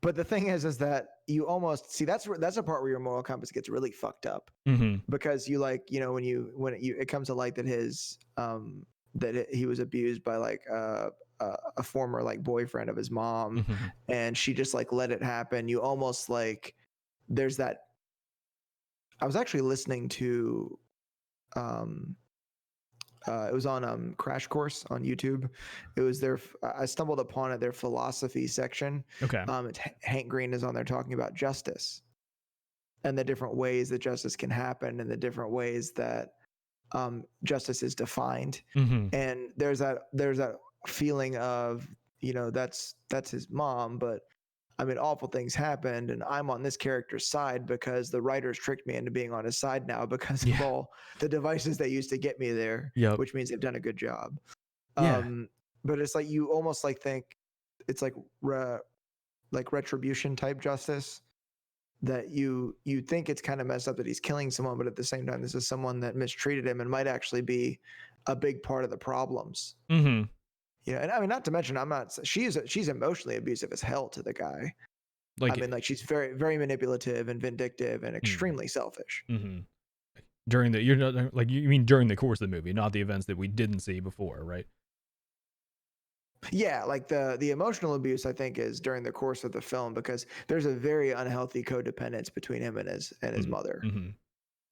but the thing is that you almost see that's a part where your moral compass gets really fucked up because you like, when it comes to light that his he was abused by like a former like boyfriend of his mom, and she just like let it happen. You almost like there's that. I was actually listening to it was on Crash Course on YouTube. It was I stumbled upon it, their philosophy section. Okay. Hank Green is on there talking about justice and the different ways that justice can happen and the different ways that justice is defined. And there's that feeling of, that's his mom, but I mean, awful things happened, and I'm on this character's side because the writers tricked me into being on his side now because of all the devices they used to get me there, which means they've done a good job. But it's like you almost like think it's like retribution type justice, that you think it's kind of messed up that he's killing someone, but at the same time, this is someone that mistreated him and might actually be a big part of the problems. And I mean, not to mention, she's emotionally abusive as hell to the guy. Like, I mean, like she's very, very manipulative and vindictive and extremely selfish. During you mean during the course of the movie, not the events that we didn't see before, right? Yeah, like the emotional abuse, I think, is during the course of the film because there's a very unhealthy codependence between him and his mother.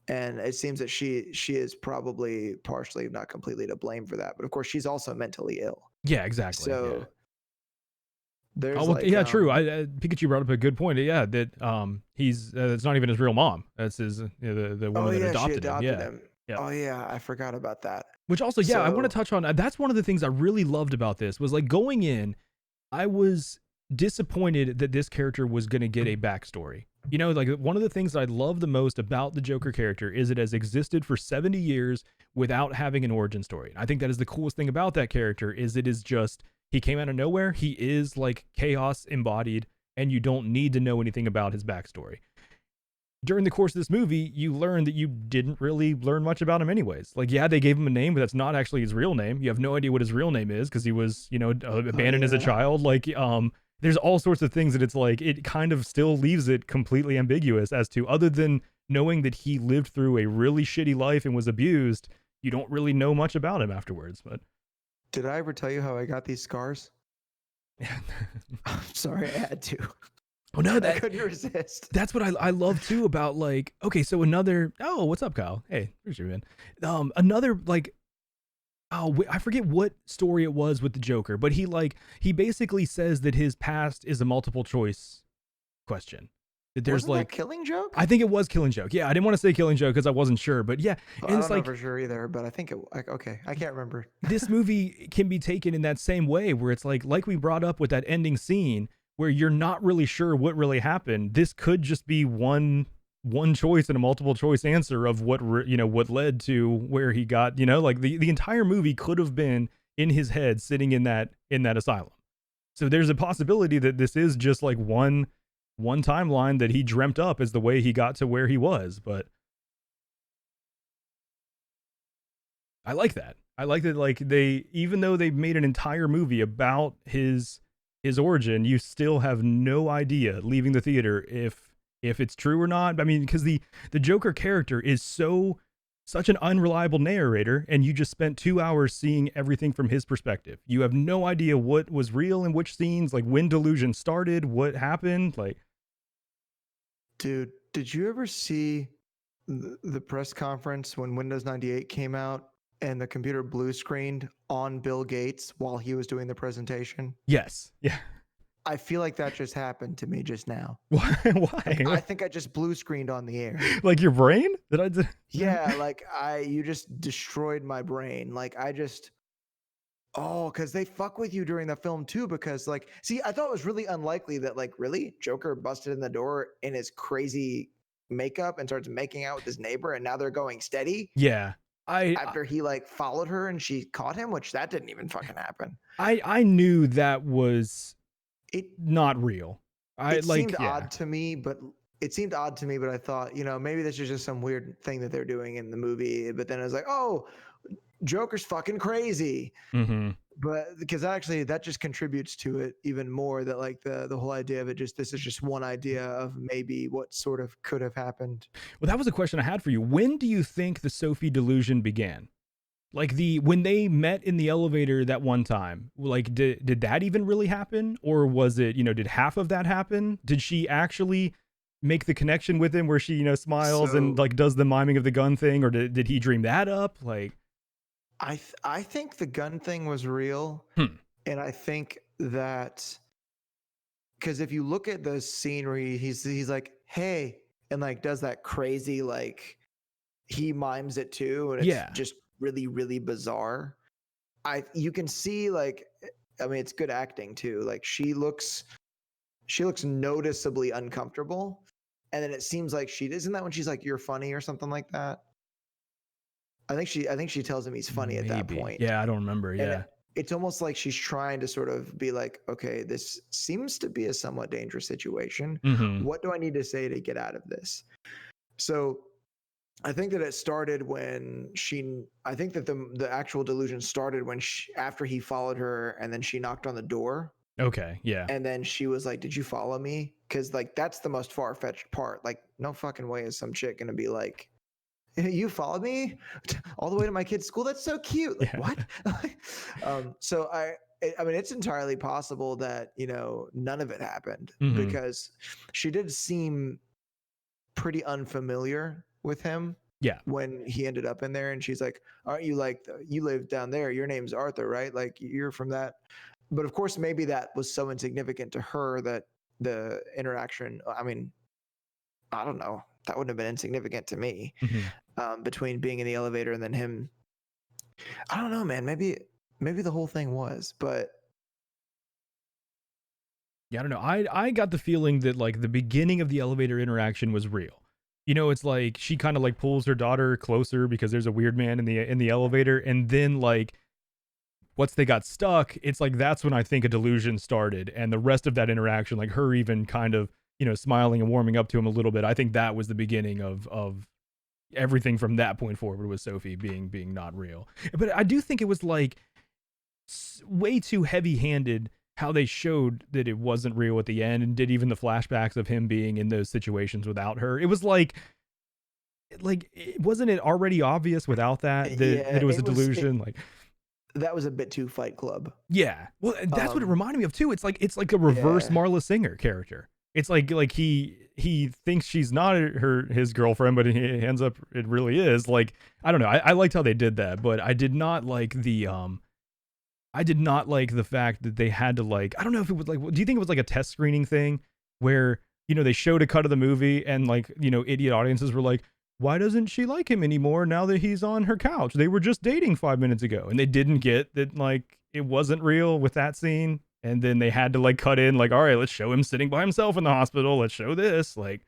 And it seems that she is probably partially, not completely, to blame for that. But of course, she's also mentally ill. Yeah, exactly. So there's true. Pikachu brought up a good point. Yeah, that he's it's not even his real mom. That's his the woman that adopted him. Yeah. Oh yeah, I forgot about that. Which also, I want to touch on. That's one of the things I really loved about this was like going in, I was disappointed that this character was going to get a backstory. Like one of the things I love the most about the Joker character is it has existed for 70 years without having an origin story. I think that is the coolest thing about that character is it is just, he came out of nowhere. He is like chaos embodied and you don't need to know anything about his backstory. During the course of this movie, you learn that you didn't really learn much about him anyways. Like, yeah, they gave him a name, but that's not actually his real name. You have no idea what his real name is because he was, abandoned as a child. Like, there's all sorts of things that it's like, it kind of still leaves it completely ambiguous as to, other than knowing that he lived through a really shitty life and was abused, you don't really know much about him afterwards. But did I ever tell you how I got these scars? I'm sorry, I had to. Oh no, I couldn't resist. That's what I love too about like, okay, so what's up, Kyle? Hey, here's your man. Another like, I forget what story it was with the Joker, but he basically says that his past is a multiple choice question. That there's Wasn't that Killing Joke? I think it was Killing Joke. Yeah, I didn't want to say Killing Joke because I wasn't sure, but yeah. And I don't know for sure either, but I think okay, I can't remember. This movie can be taken in that same way where it's like we brought up with that ending scene where you're not really sure what really happened. This could just be one choice and a multiple choice answer of what led to where he got, like the entire movie could have been in his head sitting in that asylum. So there's a possibility that this is just like one timeline that he dreamt up as the way he got to where he was. But I like that. I like that, like, they, even though they made an entire movie about his origin, you still have no idea leaving the theater if it's true or not. I mean, because the Joker character is such an unreliable narrator, and you just spent 2 hours seeing everything from his perspective. You have no idea what was real in which scenes, like when delusion started, what happened. Like, dude, did you ever see the press conference when Windows 98 came out and the computer blue screened on Bill Gates while he was doing the presentation? yes, yeah. I feel like that just happened to me just now. Why? I think I just blue screened on the air. Like your brain? Yeah, like you just destroyed my brain. Like because they fuck with you during the film too. Because like, see, I thought it was really unlikely that like really Joker busted in the door in his crazy makeup and starts making out with his neighbor, and now they're going steady. Yeah. After he like followed her and she caught him, which that didn't even fucking happen. I knew that was not real. It seemed odd to me, but I thought, maybe this is just some weird thing that they're doing in the movie. But then I was like, oh, Joker's fucking crazy. Mm-hmm. But because actually that just contributes to it even more, that like the whole idea of it, this is just one idea of maybe what sort of could have happened. Well, that was a question I had for you. When do you think the Sophie delusion began? Like when they met in the elevator that one time, like did that even really happen? Or was it, did half of that happen? Did she actually make the connection with him where she, smiles and like does the miming of the gun thing? Or did he dream that up? Like, I think the gun thing was real. And I think that because if you look at the scene where he's like, hey, and like does that crazy, like he mimes it too. And it's just really, really bizarre. You can see like, I mean, it's good acting too. Like she looks noticeably uncomfortable. And then it seems like isn't that when she's like, you're funny or something like that? I think she tells him he's funny at that point. Yeah, I don't remember. Yeah. It's almost like she's trying to sort of be like, okay, this seems to be a somewhat dangerous situation. Mm-hmm. What do I need to say to get out of this? So I think that it started when I think that the actual delusion started when after he followed her and then she knocked on the door. Okay. Yeah. And then she was like, did you follow me? Because like, that's the most far-fetched part. Like, no fucking way is some chick going to be like, you followed me all the way to my kid's school? That's so cute. Like, what? So I mean, it's entirely possible that, none of it happened because she did seem pretty unfamiliar with him. Yeah. When he ended up in there and she's like, aren't you like, you live down there? Your name's Arthur, right? Like you're from that. But of course, maybe that was so insignificant to her that the interaction, I mean, I don't know. That wouldn't have been insignificant to me. Between being in the elevator and then him. I don't know, man. Maybe the whole thing was, but yeah, I don't know. I got the feeling that like the beginning of the elevator interaction was real. It's like she kind of like pulls her daughter closer because there's a weird man in the elevator, and then like once they got stuck, it's like that's when I think a delusion started, and the rest of that interaction, like her even kind of smiling and warming up to him a little bit, I think that was the beginning of everything from that point forward with Sophie being not real. But I do think it was like way too heavy-handed how they showed that it wasn't real at the end, and did even the flashbacks of him being in those situations without her. It was like wasn't it already obvious without that it was a delusion? That was a bit too Fight Club. Yeah. Well, that's what it reminded me of too. It's like a reverse Marla Singer character. It's like he thinks she's not his girlfriend, but he ends up it really is. Like, I don't know. I liked how they did that, but I did not like the fact that they had to like, I don't know if it was like, do you think it was like a test screening thing where, they showed a cut of the movie and like, idiot audiences were like, why doesn't she like him anymore now that he's on her couch? They were just dating 5 minutes ago. And they didn't get that like it wasn't real with that scene. And then they had to like cut in like, all right, let's show him sitting by himself in the hospital. Let's show this. Like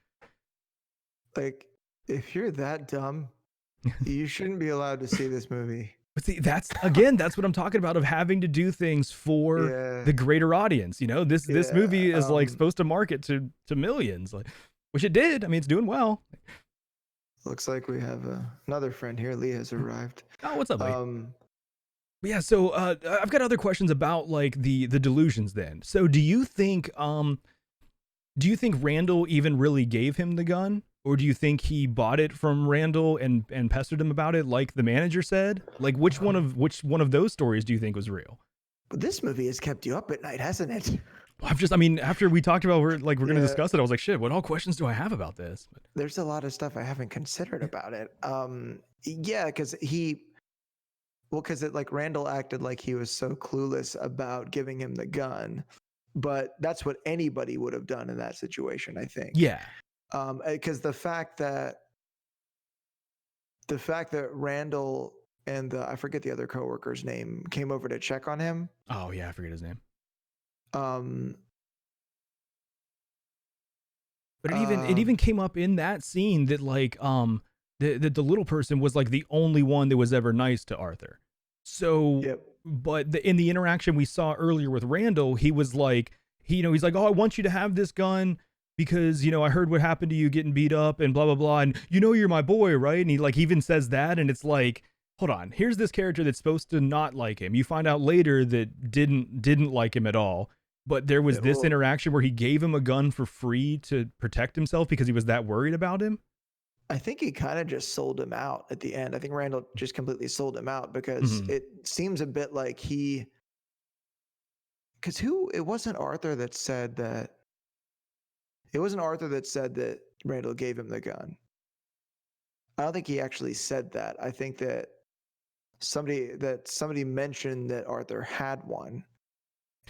if you're that dumb, you shouldn't be allowed to see this movie. But see, that's what I'm talking about, of having to do things for Yeah, the greater audience. You know, this yeah. movie is like supposed to market to millions, like, which it did. I mean, it's doing well. Looks like we have another friend here. Lee has arrived. Oh, what's up, Lee? Um, Yeah, so I've got other questions about like the delusions then. So do you think Randall even really gave him the gun? Or do you think he bought it from Randall and pestered him about it like the manager said? Like which one of those stories do you think was real? but this movie has kept you up at night, hasn't it? I mean, after we talked about we're going to Yeah. discuss it, I was like, shit, what all questions do I have about this? But, There's a lot of stuff I haven't considered about it. Yeah, because like Randall acted like he was so clueless about giving him the gun, but that's what anybody would have done in that situation, I think. yeah. Because the fact that Randall and I forget the other coworker's name came over to check on him. Oh yeah, I forget his name. Um, But it even came up in that scene that like the little person was like the only one that was ever nice to Arthur. So, yep. but in the interaction we saw earlier with Randall, he was like, he's like, oh, I want you to have this gun because, I heard what happened to you getting beat up and blah, blah, blah. And you're my boy, right? And he like even says that. And it's like, hold on, here's this character that's supposed to not like him. You find out later that didn't like him at all. But there was this interaction where he gave him a gun for free to protect himself because he was that worried about him. I think he kind of just sold him out at the end. I think Randall just completely sold him out because it seems a bit like it wasn't Arthur that said that. It wasn't Arthur that said that Randall gave him the gun. I don't think he actually said that. I think that somebody mentioned that Arthur had one.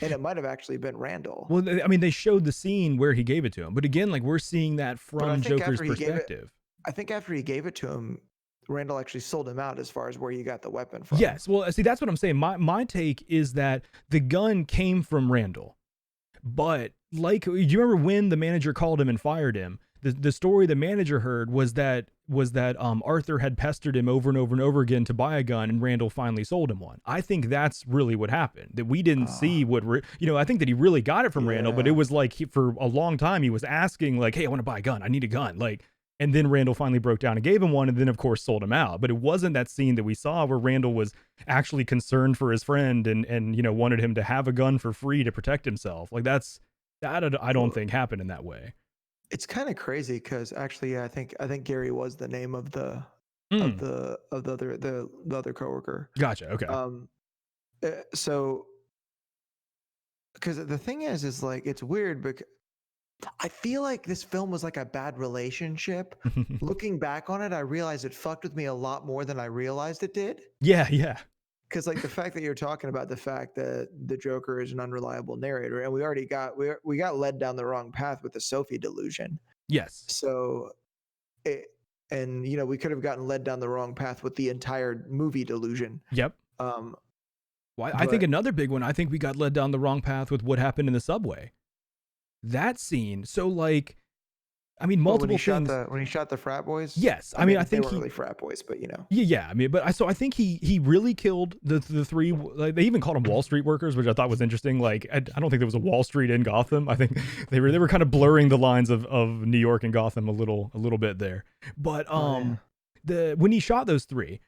And it might have actually been Randall. Well, I mean, they showed the scene where he gave it to him. But again, like we're seeing that from Joker's perspective. I think after he gave it to him, Randall actually sold him out as far as where you got the weapon from. Yes. Well, see, that's what I'm saying. My take is that the gun came from Randall. But like, do you remember when the manager called him and fired him? The story the manager heard was that Arthur had pestered him over and over and over again to buy a gun, and Randall finally sold him one. I think that's really what happened. That we didn't see what I think that he really got it from Randall, but it was like for a long time he was asking like, "Hey, I want to buy a gun. I need a gun." Like, and then Randall finally broke down and gave him one, and then of course sold him out. But it wasn't that scene that we saw where Randall was actually concerned for his friend and wanted him to have a gun for free to protect himself. Like that I don't think happened in that way. It's kind of crazy because actually, yeah, I think Gary was the name of the other coworker. Gotcha. Okay. So, because the thing is like it's weird because I feel like this film was like a bad relationship. Looking back on it, I realized it fucked with me a lot more than I realized it did. Yeah, yeah. Because like the fact that you're talking about the fact that the Joker is an unreliable narrator, and we got led down the wrong path with the Sophie delusion. Yes. So, we could have gotten led down the wrong path with the entire movie delusion. Yep. I think another big one. I think we got led down the wrong path with what happened in the subway. That scene. So like, I mean, multiple things. When he shot the frat boys. Yes, I mean, I think they weren't really frat boys, but Yeah. I mean, but I think he really killed the three. Like, they even called them Wall Street workers, which I thought was interesting. Like, I don't think there was a Wall Street in Gotham. I think they were kind of blurring the lines of New York and Gotham a little bit there. But when he shot those three,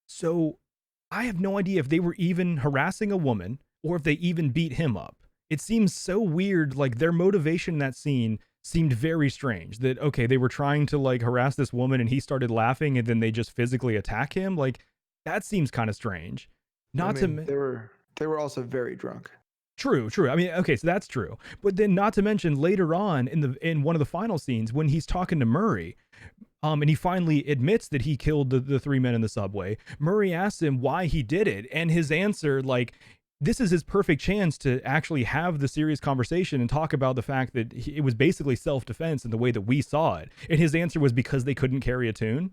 so I have no idea if they were even harassing a woman or if they even beat him up. It seems so weird. Like their motivation in that scene seemed very strange, that okay, they were trying to like harass this woman and he started laughing and then they just physically attack him. Like that seems kind of strange. They were also very drunk. True. I mean, okay, so that's true. But then not to mention later on in one of the final scenes when he's talking to Murray, and he finally admits that he killed the three men in the subway. Murray asks him why he did it, and his answer, like, this is his perfect chance to actually have the serious conversation and talk about the fact that it was basically self-defense in the way that we saw it. And his answer was because they couldn't carry a tune.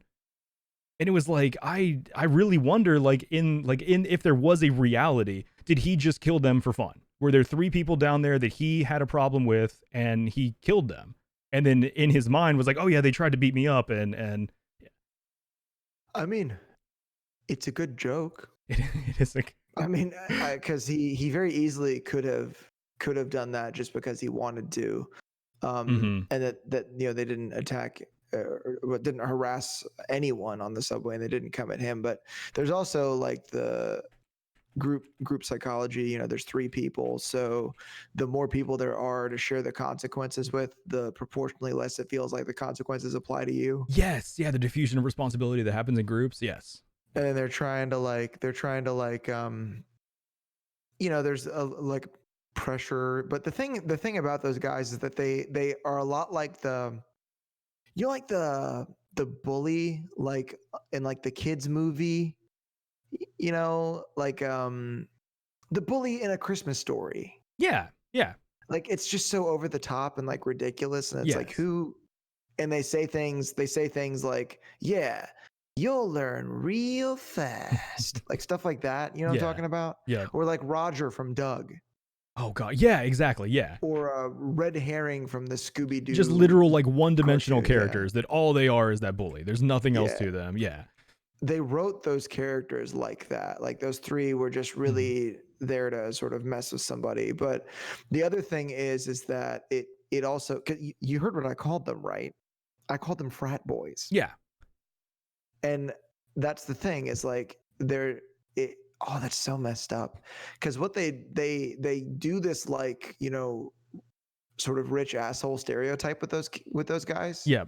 And it was like, I really wonder, like in if there was a reality, did he just kill them for fun? Were there three people down there that he had a problem with and he killed them? And then in his mind was like, oh yeah, they tried to beat me up and yeah. I mean, it's a good joke. It is like, I mean, because he very easily could have done that just because he wanted to, and that they didn't attack or didn't harass anyone on the subway, and they didn't come at him. But there's also like the group psychology. There's three people, so the more people there are to share the consequences with, the proportionally less it feels like the consequences apply to you. yes, yeah, the diffusion of responsibility that happens in groups. Yes. And then they're trying to there's like pressure, but the thing about those guys is that they are a lot like like the bully, like in like the kids movie, like the bully in A Christmas Story. Yeah. Yeah. Like it's just so over the top and like ridiculous, and it's like Yes. who. And they say things like, yeah, you'll learn real fast, like stuff like that, what I'm talking about? Yeah. Or like Roger from Doug, Oh god. Yeah, exactly. Yeah. or Red Herring from the Scooby-Doo. Just literal like one-dimensional cartoon, characters that all they are is that bully. There's nothing else Yeah. to them. Yeah. They wrote those characters like that. Like those three were just really there to sort of mess with somebody. But the other thing is that it also, 'cause you heard what I called them, right? I called them frat boys. Yeah. And that's the thing, is like that's so messed up, because what they do this, like, sort of rich asshole stereotype with those guys. Yeah.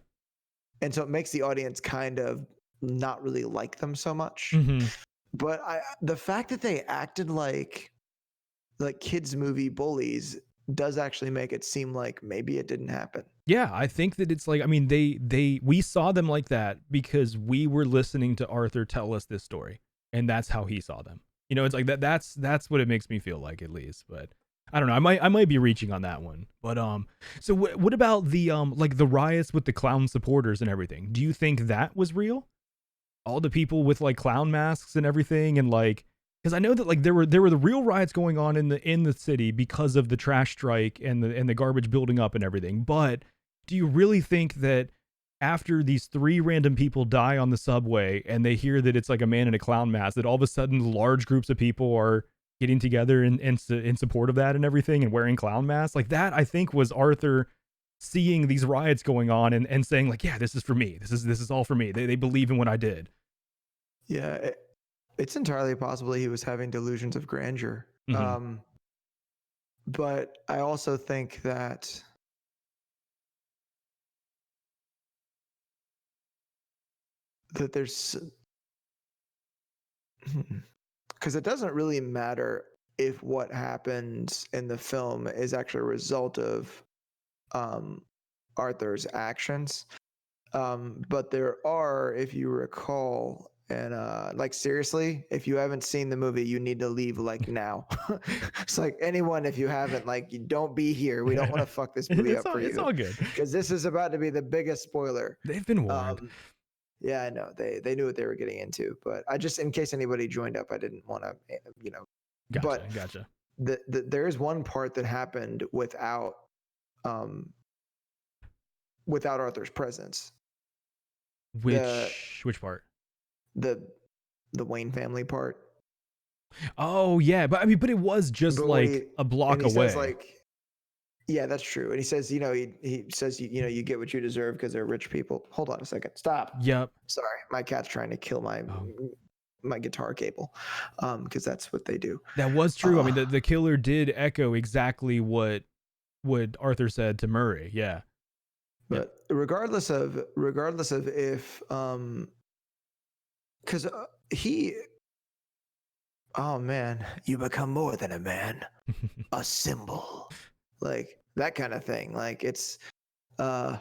And so it makes the audience kind of not really like them so much. But the fact that they acted like kids movie bullies does actually make it seem like maybe it didn't happen. Yeah, I think that it's like, I mean, we saw them like that because we were listening to Arthur tell us this story, and that's how he saw them. It's like that's what it makes me feel like, at least. But I don't know, I might be reaching on that one. But so what about the like the riots with the clown supporters and everything? Do you think that was real? All the people with like clown masks and everything, and like, because I know that like there were the real riots going on in the city because of the trash strike and the garbage building up and everything. But do you really think that after these three random people die on the subway and they hear that it's like a man in a clown mask, that all of a sudden large groups of people are getting together in support of that and everything and wearing clown masks? Like that, I think, was Arthur seeing these riots going on and saying like, yeah, this is for me. This is all for me. They believe in what I did. Yeah, it's entirely possible he was having delusions of grandeur. But I also think that there's, because it doesn't really matter if what happens in the film is actually a result of Arthur's actions. But there are, if you recall, and like seriously, if you haven't seen the movie, you need to leave like now. It's like, anyone, if you haven't, like, you don't be here. We don't want to fuck this movie up for you. It's all good, because this is about to be the biggest spoiler. They've been warned. Yeah, I know. They knew what they were getting into, but I just, in case anybody joined up, I didn't want to, Gotcha. There is one part that happened without Arthur's presence. Which part? The Wayne family part. Oh yeah, but I mean, but it was just like a block away. Says, like, yeah, that's true. And he says, he says, you get what you deserve because they're rich people. Hold on a second. Stop. Yep. Sorry, my cat's trying to kill my guitar cable, because that's what they do. That was true. I mean, the killer did echo exactly what Arthur said to Murray. Yeah. But regardless of if, because oh man, you become more than a man, a symbol, like that kind of thing. Like it's, sorry,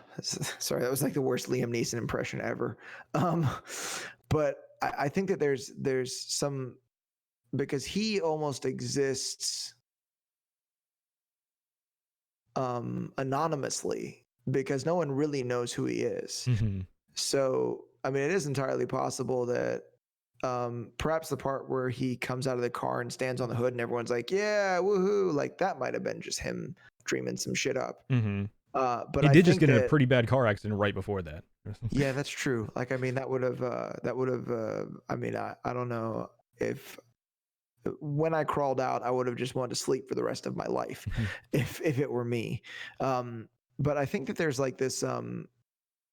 that was like the worst Liam Neeson impression ever. But I think that there's some, because he almost exists anonymously, because no one really knows who he is. So, I mean, it is entirely possible that perhaps the part where he comes out of the car and stands on the hood and everyone's like, yeah, woohoo, like that might have been just him dreaming some shit up. But he did just get in a pretty bad car accident right before that. Yeah, that's true. Like, I mean, that would have I mean, I don't know if when I crawled out, I would have just wanted to sleep for the rest of my life if it were me. But I think that there's like this,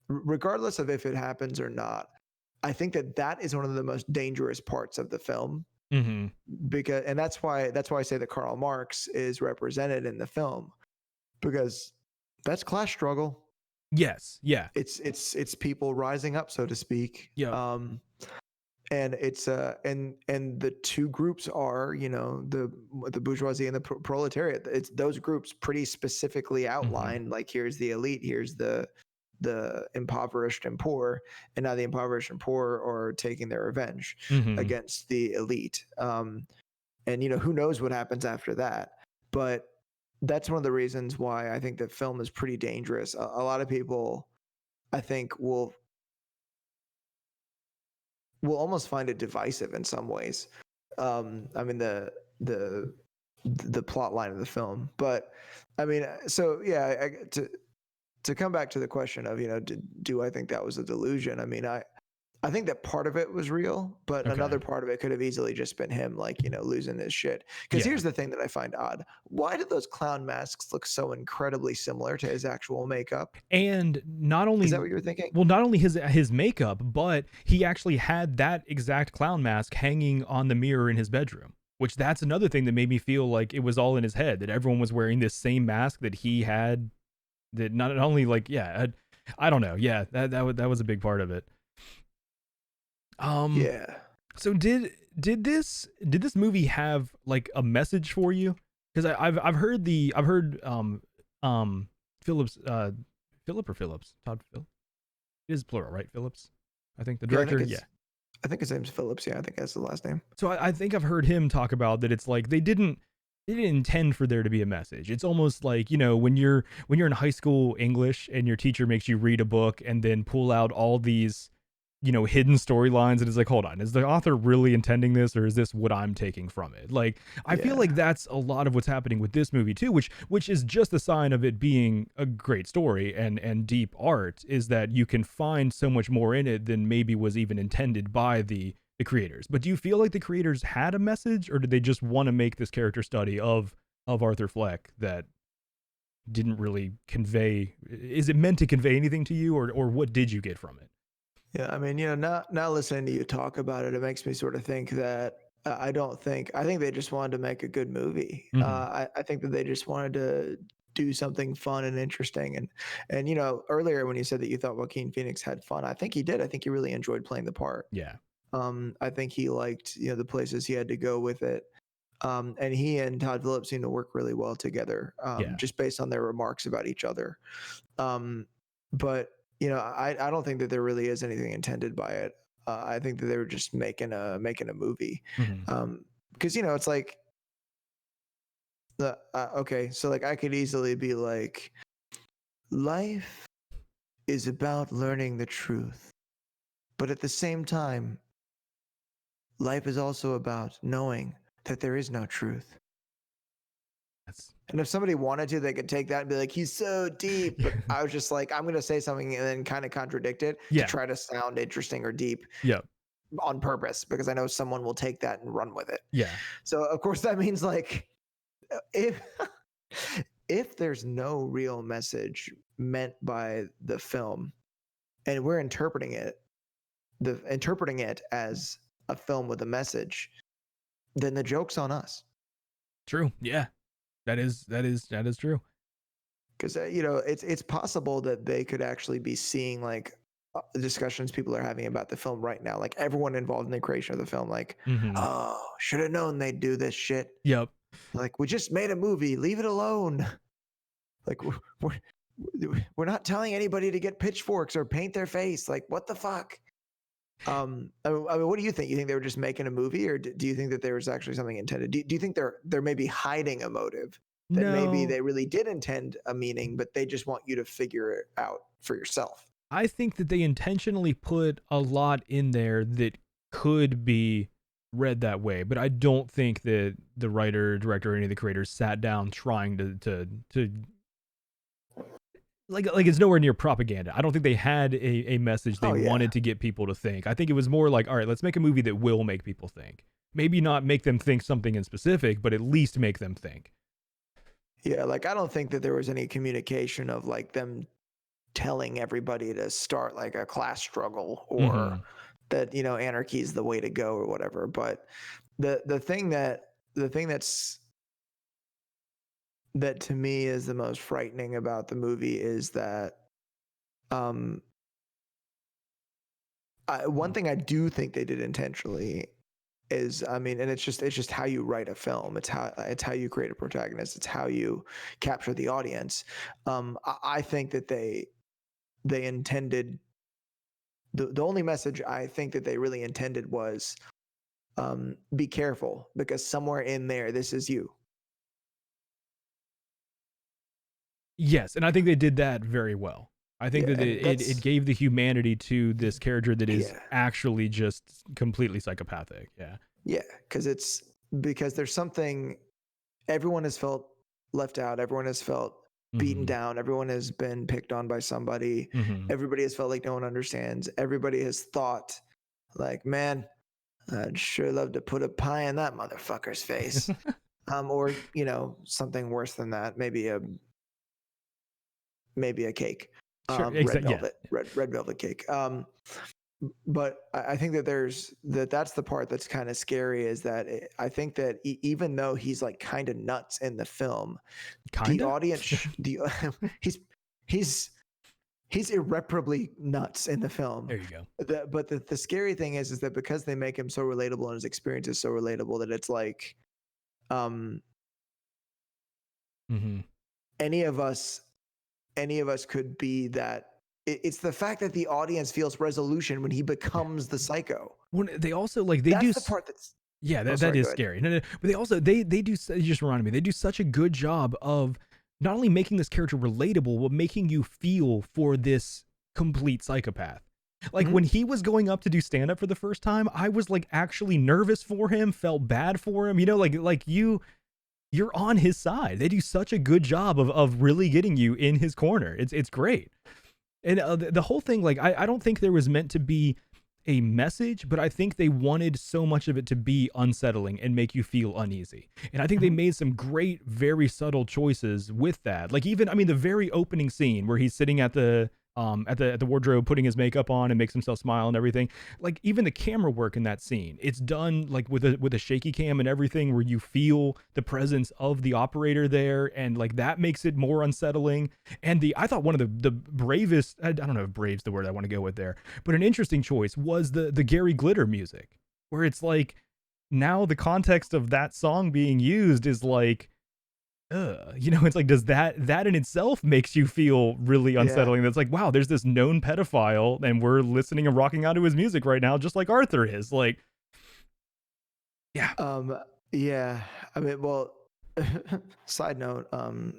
regardless of if it happens or not, I think that is one of the most dangerous parts of the film. Mm-hmm. Because, and that's why I say that Karl Marx is represented in the film, because that's class struggle. Yes. Yeah. It's people rising up, so to speak. Yeah. And it's and the two groups are, you know, the bourgeoisie and the proletariat. It's those groups pretty specifically outlined. Like, here's the elite, here's the impoverished and poor, and now the impoverished and poor are taking their revenge against the elite. And you know, who knows what happens after that? But that's one of the reasons why I think that film is pretty dangerous. A lot of people, I think, will almost find it divisive in some ways. I mean, the plot line of the film, but I mean, so yeah, to come back to the question of, you know, do I think that was a delusion? I mean, I think that part of it was real, but another part of it could have easily just been him, like, you know, losing his shit. Because here's the thing that I find odd: why did those clown masks look so incredibly similar to his actual makeup? And not only is that what you were thinking? Well, not only his makeup, but he actually had that exact clown mask hanging on the mirror in his bedroom. Which, that's another thing that made me feel like it was all in his head, that everyone was wearing this same mask that he had. That not only, like, I don't know, that was a big part of it. Yeah. So did this movie have like a message for you? Because I've heard Phillips Philip or Phillips Todd Phil. It is plural, right? Phillips. I think the director. I think his name's Phillips. Yeah, I think that's the last name. So I think I've heard him talk about that. It's like they didn't intend for there to be a message. It's almost like, you know, when you're in high school English and your teacher makes you read a book and then pull out all these, you know, hidden storylines, and it's like, hold on, is the author really intending this, or is this what I'm taking from it? Like, I feel like that's a lot of what's happening with this movie too, which is just a sign of it being a great story and deep art, is that you can find so much more in it than maybe was even intended by the creators. But do you feel like the creators had a message, or did they just want to make this character study of Arthur Fleck that didn't really convey? Is it meant to convey anything to you, or what did you get from it? Yeah, I mean, you know, now listening to you talk about it, it makes me sort of think that I think they just wanted to make a good movie. I think that they just wanted to do something fun and interesting. And you know, earlier when you said that you thought Joaquin Phoenix had fun, I think he did. I think he really enjoyed playing the part. Yeah. I think he liked, you know, the places he had to go with it. And he and Todd Phillips seemed to work really well together, just based on their remarks about each other. But you know, I don't think that there really is anything intended by it. I think that they were just making a movie. Because you know, it's like okay, so like I could easily be like, life is about learning the truth, but at the same time, life is also about knowing that there is no truth. And if somebody wanted to, they could take that and be like, he's so deep. But I was just like, I'm going to say something and then kind of contradict it to try to sound interesting or deep on purpose, because I know someone will take that and run with it. Yeah. So, of course, that means like if there's no real message meant by the film and we're interpreting it as a film with a message, then the joke's on us. True. Yeah. That is true. Because you know, it's possible that they could actually be seeing like the discussions people are having about the film right now, like everyone involved in the creation of the film, like, oh, should have known they'd do this shit. Yep. Like, we just made a movie, leave it alone. Like, we're not telling anybody to get pitchforks or paint their face. Like, what the fuck? I mean, what do you think? You think they were just making a movie, or do you think that there was actually something intended? Do you think they're maybe hiding a motive, that maybe they really did intend a meaning, but they just want you to figure it out for yourself? I think that they intentionally put a lot in there that could be read that way, but I don't think that the writer, director, or any of the creators sat down trying to like it's nowhere near propaganda. I don't think they had a message they wanted to get people to think. I think it was more like, all right, let's make a movie that will make people think. maybe not make them think something in specific, but at least make them think. Yeah, like I don't think that there was any communication of like them telling everybody to start like a class struggle or that, you know, anarchy is the way to go or whatever. But the thing that's that to me is the most frightening about the movie is that um one thing I do think they did intentionally is, I mean, and it's just how you write a film. It's how you create a protagonist. It's how you capture the audience. I think that they intended the only message I think that they really intended was be careful because somewhere in there this is you. Yes, and I think they did that very well. I think Yeah, that and it gave the humanity to this character that is yeah. actually just completely psychopathic. Yeah. Yeah, because there's something, everyone has felt left out, everyone has felt beaten down, everyone has been picked on by somebody, everybody has felt like no one understands, everybody has thought like, man, I'd sure love to put a pie in that motherfucker's face. Or, you know, something worse than that, maybe a cake. Sure. Red Exactly. velvet, Yeah. red velvet cake. But I think that that's the part that's kind of scary is that I think that even though he's like kind of nuts in the film, the audience, he's irreparably nuts in the film. There you go. But the scary thing is that because they make him so relatable and his experience is so relatable that it's like, any of us could be that. It's the fact that the audience feels resolution when he becomes the psycho. When they also like that's the part that's that is scary. No, but they also they do, it just reminded me, they do such a good job of not only making this character relatable, but making you feel for this complete psychopath. Like when he was going up to do stand up for the first time, I was like actually nervous for him, felt bad for him, you know, like you're on his side. They do such a good job of really getting you in his corner. It's great. And the whole thing, like, I don't think there was meant to be a message, but I think they wanted so much of it to be unsettling and make you feel uneasy. And I think they made some great, very subtle choices with that. Like even, I mean, the very opening scene where he's sitting at the wardrobe, putting his makeup on and makes himself smile and everything. Like even the camera work in that scene, it's done like with a shaky cam and everything, where you feel the presence of the operator there, and like that makes it more unsettling. And I thought one of the bravest, I don't know if brave's the word I want to go with there, but an interesting choice was the Gary Glitter music, where it's like now the context of that song being used is like, you know, it's like, does that in itself makes you feel really unsettling? That's like, wow, there's this known pedophile and we're listening and rocking out to his music right now, just like Arthur is. Like, yeah. Yeah. I mean, well, side note,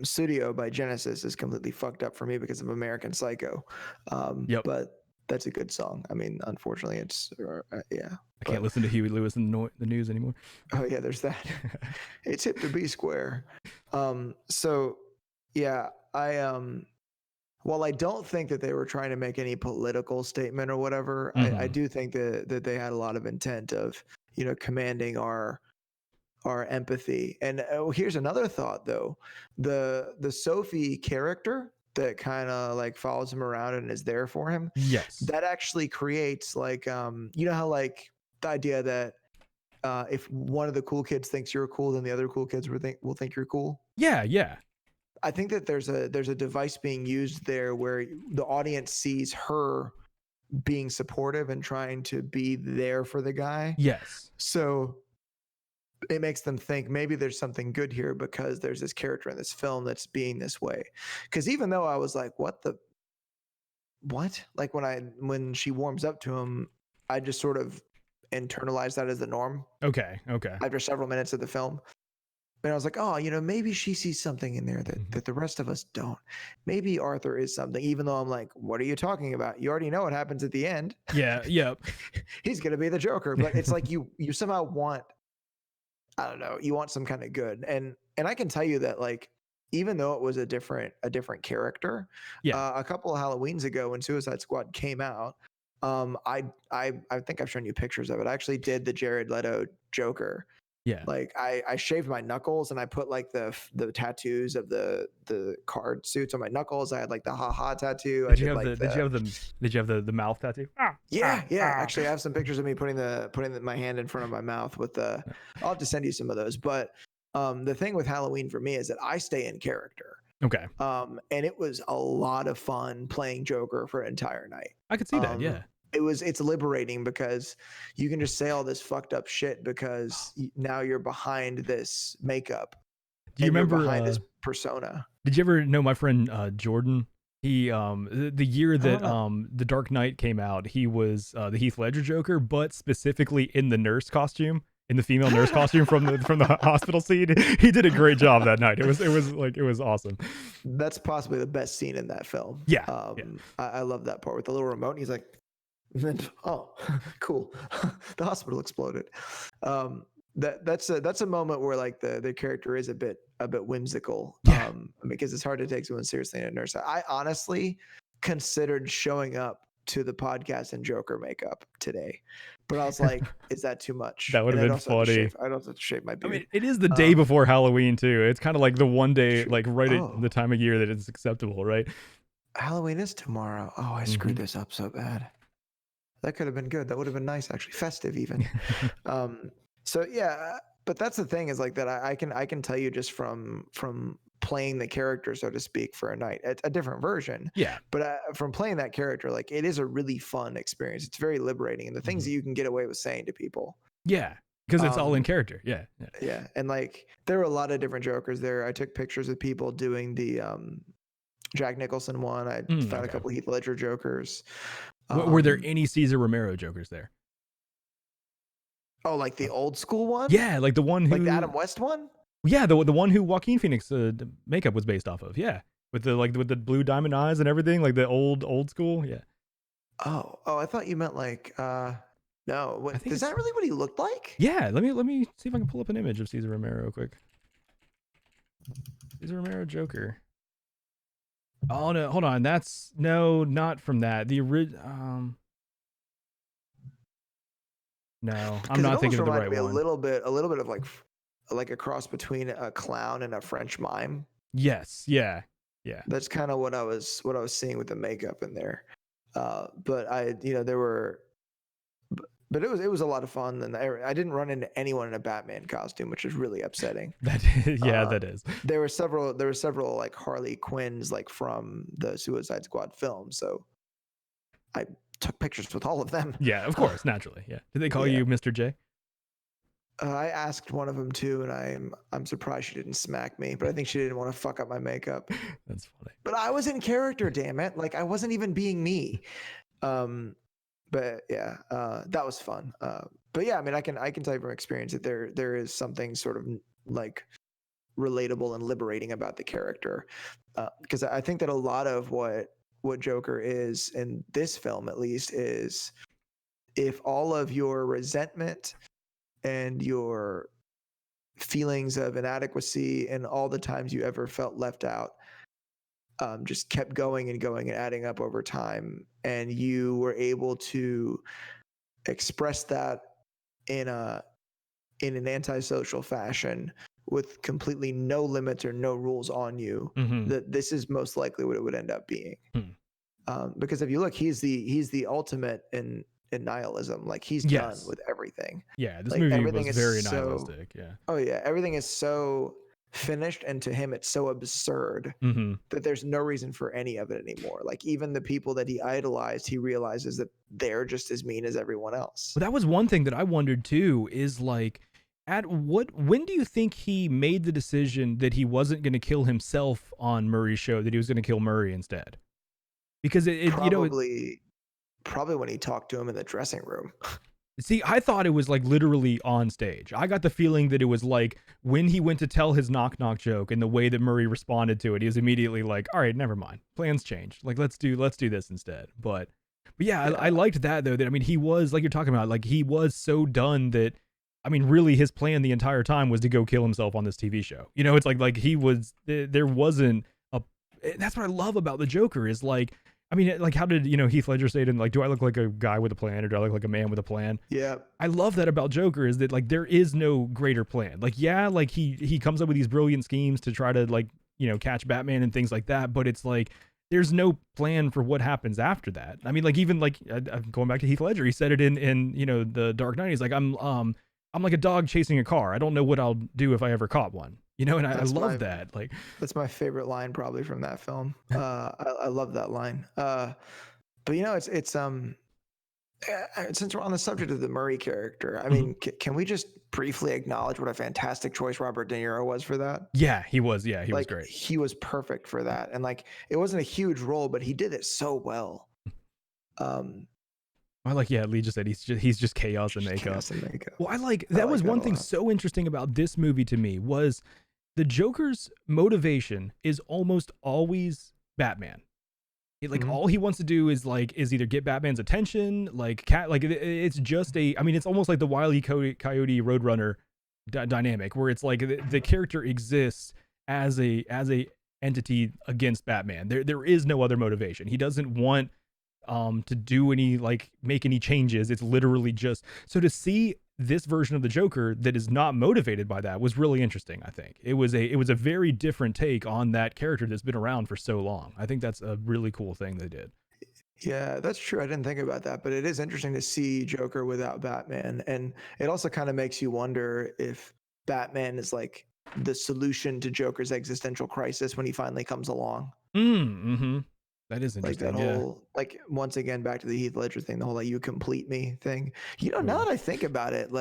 Studio by Genesis is completely fucked up for me because of American Psycho. But that's a good song. I mean, unfortunately, it's yeah. I can't listen to Huey Lewis in the news anymore. Oh yeah, there's that. It's hip to be square. So yeah, while I don't think that they were trying to make any political statement or whatever, I do think that they had a lot of intent of, you know, commanding our empathy. And here's another thought though: the Sophie character that kind of like follows him around and is there for him. Yes. That actually creates like, you know how like the idea that if one of the cool kids thinks you're cool, then the other cool kids will think you're cool. Yeah, yeah. I think that there's a device being used there where the audience sees her being supportive and trying to be there for the guy. Yes. So it makes them think maybe there's something good here because there's this character in this film that's being this way. Because even though I was like, what? Like when she warms up to him, I just sort of internalized that as the norm. Okay. After several minutes of the film. And I was like, oh, you know, maybe she sees something in there that the rest of us don't. Maybe Arthur is something, even though I'm like, what are you talking about? You already know what happens at the end. Yeah, yep. He's going to be the Joker. But it's like you somehow want, I don't know, you want some kind of good. And I can tell you that, like, even though it was a different character, a couple of Halloweens ago when Suicide Squad came out, I think I've shown you pictures of it. I actually did the Jared Leto Joker. Yeah. Like I shaved my knuckles and I put like the tattoos of the card suits on my knuckles. I had like the haha tattoo. Did you have the mouth tattoo? Yeah. Actually, I have some pictures of me putting my hand in front of my mouth with the. I'll have to send you some of those. But the thing with Halloween for me is that I stay in character. Okay. And it was a lot of fun playing Joker for an entire night. I could see that. Yeah. It's liberating because you can just say all this fucked up shit because now you're behind this makeup. Do you remember behind this persona? Did you ever know my friend Jordan? He the year that The Dark Knight came out, he was the Heath Ledger Joker, but specifically in the nurse costume, in the female nurse costume from the hospital scene. He did a great job that night. It was awesome. That's possibly the best scene in that film. Yeah. I love that part with the little remote. And he's like, oh, cool. The hospital exploded. That's a moment where like the character is a bit whimsical. Yeah. Because it's hard to take someone seriously in a nurse. I honestly considered showing up to the podcast in Joker makeup today, but I was like, is that too much? That would have been funny. I don't have to shave my beard. I mean, it is the day before Halloween too. It's kind of like the one day, like right at the time of year that it's acceptable, right? Halloween is tomorrow. Oh, I screwed this up so bad. That could have been good. That would have been nice, actually, festive even. So yeah, but that's the thing is like that. I can tell you just from playing the character, so to speak, for a night, a different version. Yeah. But from playing that character, like it is a really fun experience. It's very liberating, and the things that you can get away with saying to people. Yeah, because it's all in character. Yeah. And like there were a lot of different Jokers there. I took pictures of people doing the Jack Nicholson one. I found a couple Heath Ledger Jokers. Were there any Cesar Romero Jokers there? Oh, like the old school one? Yeah, like the one who, like the Adam West one? Yeah, the one who Joaquin Phoenix makeup was based off of. Yeah, with the blue diamond eyes and everything, like the old school. Yeah. Oh, I thought you meant like no. Is that really what he looked like? Yeah. Let me see if I can pull up an image of Cesar Romero real quick. Cesar Romero Joker. Oh no, hold on. That's not from that. The original. No, I'm not thinking of the right one. A little bit of like a cross between a clown and a French mime. Yes. Yeah. That's kind of what I was seeing with the makeup in there. But it was a lot of fun, and I didn't run into anyone in a Batman costume, which is really upsetting. That is. There were several like Harley Quinns like from the Suicide Squad film, so I took pictures with all of them. Yeah, of course, naturally. Yeah. Did they call you Mr. J? I asked one of them too, and I'm surprised she didn't smack me, but I think she didn't want to fuck up my makeup. That's funny. But I was in character, damn it! Like I wasn't even being me. But yeah, that was fun. But yeah, I mean, I can tell you from experience that there is something sort of like relatable and liberating about the character, because I think that a lot of what Joker is in this film, at least, is if all of your resentment and your feelings of inadequacy and all the times you ever felt left out just kept going and adding up over time, and you were able to express that in an antisocial fashion with completely no limits or no rules on you, that this is most likely what it would end up being. Because if you look, he's the ultimate in nihilism. Like he's done with everything. Yeah, this like, movie was very nihilistic. Yeah. Oh yeah, everything is so finished, and to him it's so absurd that there's no reason for any of it anymore. Like even the people that he idolized, he realizes that they're just as mean as everyone else. But that was one thing that I wondered too, is like when do you think he made the decision that he wasn't going to kill himself on Murray's show, that he was going to kill Murray instead? Because probably when he talked to him in the dressing room. See, I thought it was like literally on stage. I got the feeling that it was like when he went to tell his knock knock joke and the way that Murray responded to it, he was immediately like, all right, never mind. Plans changed. Like, let's do this instead. But yeah, I liked that though, that, I mean, he was, like you're talking about, like he was so done that, I mean, really his plan the entire time was to go kill himself on this TV show. You know, it's like he was, there wasn't that's what I love about the Joker is like, I mean, like, how did, Heath Ledger say it in, like, do I look like a guy with a plan or do I look like a man with a plan? Yeah. I love that about Joker, is that, like, there is no greater plan. Like, yeah, like he comes up with these brilliant schemes to try to, like, catch Batman and things like that, but it's like there's no plan for what happens after that. I mean, like, even like going back to Heath Ledger, he said it in the Dark Knight. He's like, I'm like a dog chasing a car. I don't know what I'll do if I ever caught one. And I love that. Like, that's my favorite line probably from that film. I love that line. But it's since we're on the subject of the Murray character, I mean, can we just briefly acknowledge what a fantastic choice Robert De Niro was for that? Yeah, he was. Yeah, he was great. He was perfect for that, and like it wasn't a huge role, but he did it so well. Lee just said, he's just chaos and makeup. Well, that was one thing so interesting about this movie to me was the Joker's motivation is almost always Batman. All he wants to do is either get Batman's attention, it's just it's almost like the Wile E. Coyote Roadrunner dynamic, where it's like the character exists as a entity against Batman. There is no other motivation. He doesn't want to do any, make any changes. It's literally just, so to see this version of the Joker that is not motivated by that was really interesting. I think it was a very different take on that character that's been around for so long. I think that's a really cool thing they did. Yeah, that's true. I didn't think about that, but it is interesting to see Joker without Batman. And it also kind of makes you wonder if Batman is like the solution to Joker's existential crisis when he finally comes along. Mm-hmm. That is interesting. Like that whole, once again, back to the Heath Ledger thing, the whole you complete me thing. Now that I think about it,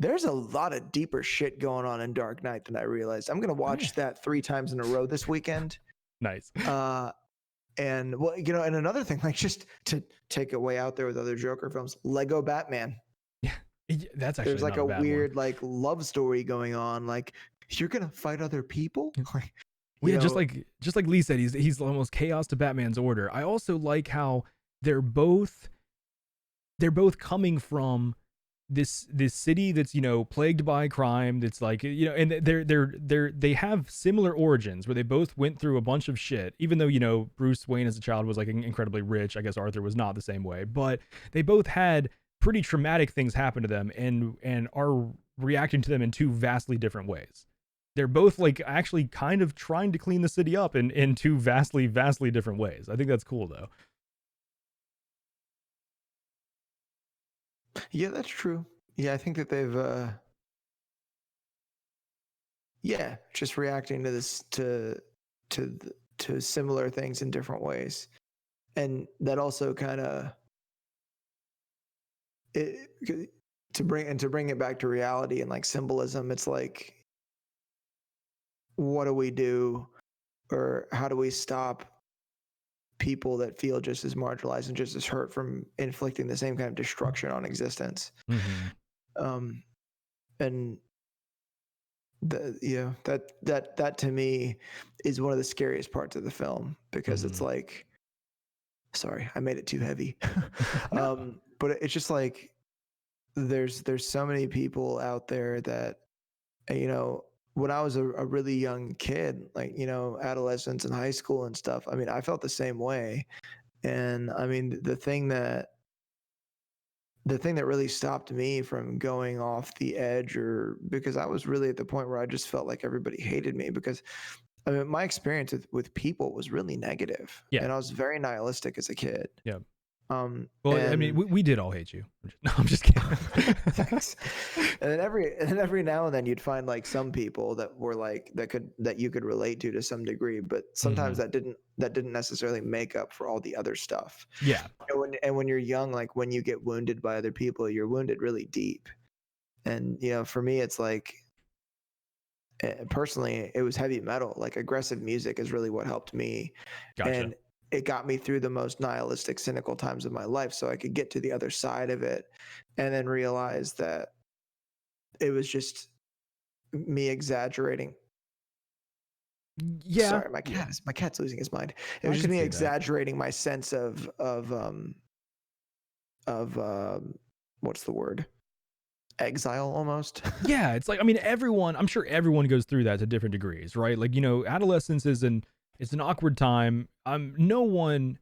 there's a lot of deeper shit going on in Dark Knight than I realized. I'm gonna watch that 3 times in a row this weekend. Nice. And and another thing, just to take it way out there with other Joker films, Lego Batman. Yeah, that's actually there's like a weird love story going on. You're gonna fight other people. Yeah, just like Lee said, he's almost chaos to Batman's order. I also like how they're both coming from this city that's plagued by crime. That's and they have similar origins where they both went through a bunch of shit. Even though Bruce Wayne as a child was incredibly rich, I guess Arthur was not the same way. But they both had pretty traumatic things happen to them and are reacting to them in 2 vastly different ways. They're both actually kind of trying to clean the city up in 2 vastly different ways. I think that's cool though. Yeah, that's true. Yeah, I think that they've just reacting to this to similar things in different ways. And that also kind of to bring it back to reality and symbolism, it's what do we do, or how do we stop people that feel just as marginalized and just as hurt from inflicting the same kind of destruction on existence? Mm-hmm. And that to me is one of the scariest parts of the film, because it's sorry, I made it too heavy. But it's just there's so many people out there that, when I was a really young kid, adolescence and high school and stuff, I felt the same way. And the thing that really stopped me from going off the edge, or because I was really at the point where I just felt like everybody hated me, because my experience with people was really negative. Yeah. And I was very nihilistic as a kid. Yeah. Well, we did all hate you. No, I'm just kidding. Thanks. And then every now and then you'd find some people that were that you could relate to some degree, but sometimes that didn't necessarily make up for all the other stuff. Yeah. When you're young, when you get wounded by other people, you're wounded really deep. And for me, it's personally, it was heavy metal. Aggressive music is really what helped me. Gotcha. And it got me through the most nihilistic, cynical times of my life, so I could get to the other side of it and then realize that it was just me exaggerating. Yeah. Sorry, my cat's losing his mind. It was just me exaggerating my sense of what's the word? Exile, almost. Yeah, it's I'm sure everyone goes through that to different degrees, right? Adolescence is an awkward time. No one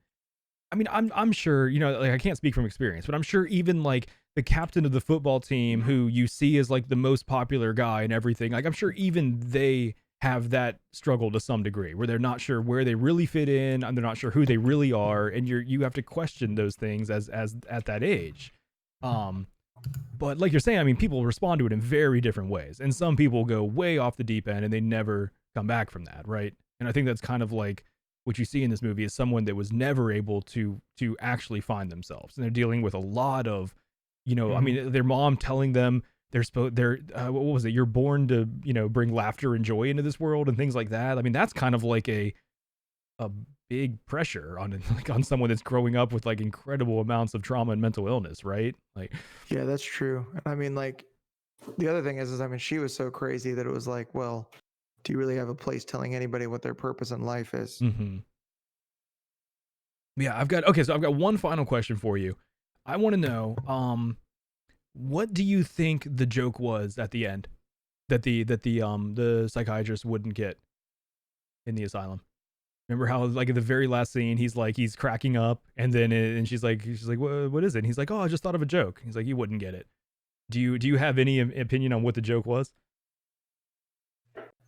I mean, I'm sure, you know, like I can't speak from experience, but I'm sure even like the captain of the football team who you see as like the most popular guy and everything, like I'm sure even they have that struggle to some degree where they're not sure where they really fit in and they're not sure who they really are. And you have to question those things as at that age. But like you're saying, I mean, people respond to it in very different ways. And some people go way off the deep end and they never come back from that. Right. And I think that's kind of like what you see in this movie is someone that was never able to actually find themselves. And they're dealing with a lot of, you know, I mean, their mom telling them what was it? You're born to, you know, bring laughter and joy into this world and things like that. I mean, that's kind of like a big pressure on like on someone that's growing up with like incredible amounts of trauma and mental illness, right? Like, yeah, that's true. I mean, like the other thing is I mean, she was so crazy that it was like, well, do you really have a place telling anybody what their purpose in life is? Yeah, I've got one final question for you. I want to know, what do you think the joke was at the end that the psychiatrist wouldn't get in the asylum? Remember how like at the very last scene he's cracking up and then and she's like what is it? And he's like, oh, I just thought of a joke. He's like, you wouldn't get it. Do you have any opinion on what the joke was?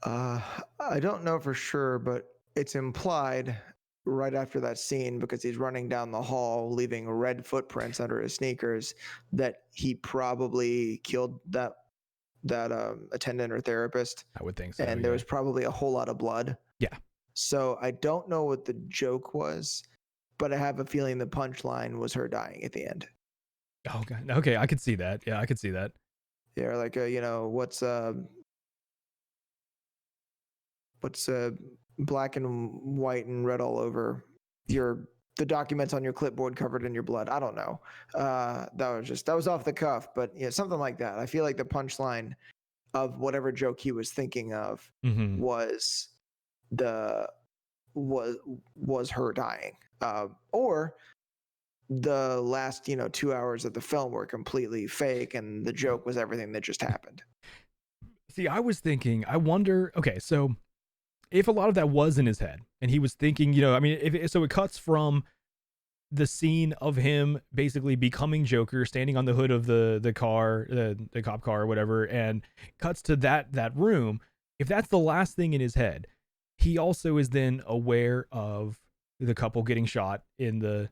I don't know for sure, but it's implied right after that scene because he's running down the hall leaving red footprints under his sneakers that he probably killed that attendant or therapist. I would think so. And there was probably a whole lot of blood. Yeah. So I don't know what the joke was, but I have a feeling the punchline was her dying at the end. Oh god. Okay, I could see that. Yeah, I could see that. Yeah, like you know, what's black and white and red all over the documents on your clipboard covered in your blood. I don't know. That was off the cuff, but yeah, something like that. I feel like the punchline of whatever joke he was thinking of was her dying, or the last 2 hours of the film were completely fake and the joke was everything that just happened. See, I was thinking, I wonder, okay, so if a lot of that was in his head and he was thinking, I mean, so it cuts from the scene of him basically becoming Joker, standing on the hood of the car, the cop car or whatever, and cuts to that room. If that's the last thing in his head, he also is then aware of the couple getting shot in the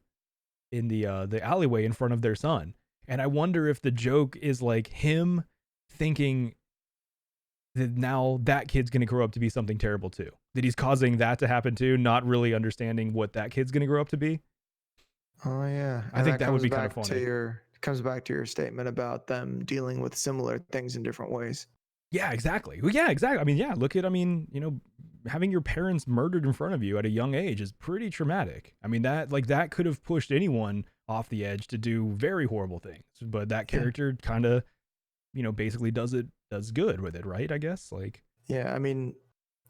alleyway in front of their son. And I wonder if the joke is like him thinking that now that kid's going to grow up to be something terrible too. That he's causing that to happen too, not really understanding what that kid's going to grow up to be. Oh yeah. I think that would be kind of funny. Comes back to your statement about them dealing with similar things in different ways. Yeah, exactly. Well, yeah, exactly. I mean, yeah, having your parents murdered in front of you at a young age is pretty traumatic. I mean, that could have pushed anyone off the edge to do very horrible things. But that character kind of, basically does good with it, right? I guess. Yeah, I mean,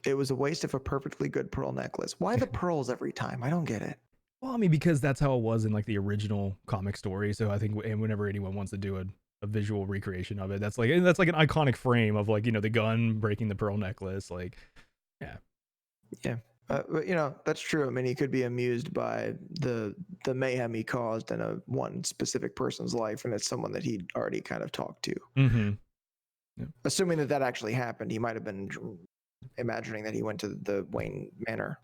it was a waste of a perfectly good pearl necklace. Why the pearls every time? I don't get it. Well, I mean, because that's how it was in like the original comic story. So I think, and whenever anyone wants to do a visual recreation of it, that's like an iconic frame of the gun breaking the pearl necklace. Yeah. But that's true. I mean, he could be amused by the mayhem he caused in one specific person's life, and it's someone that he'd already kind of talked to. Mm-hmm. Yeah. Assuming that actually happened, he might have been imagining that he went to the Wayne Manor.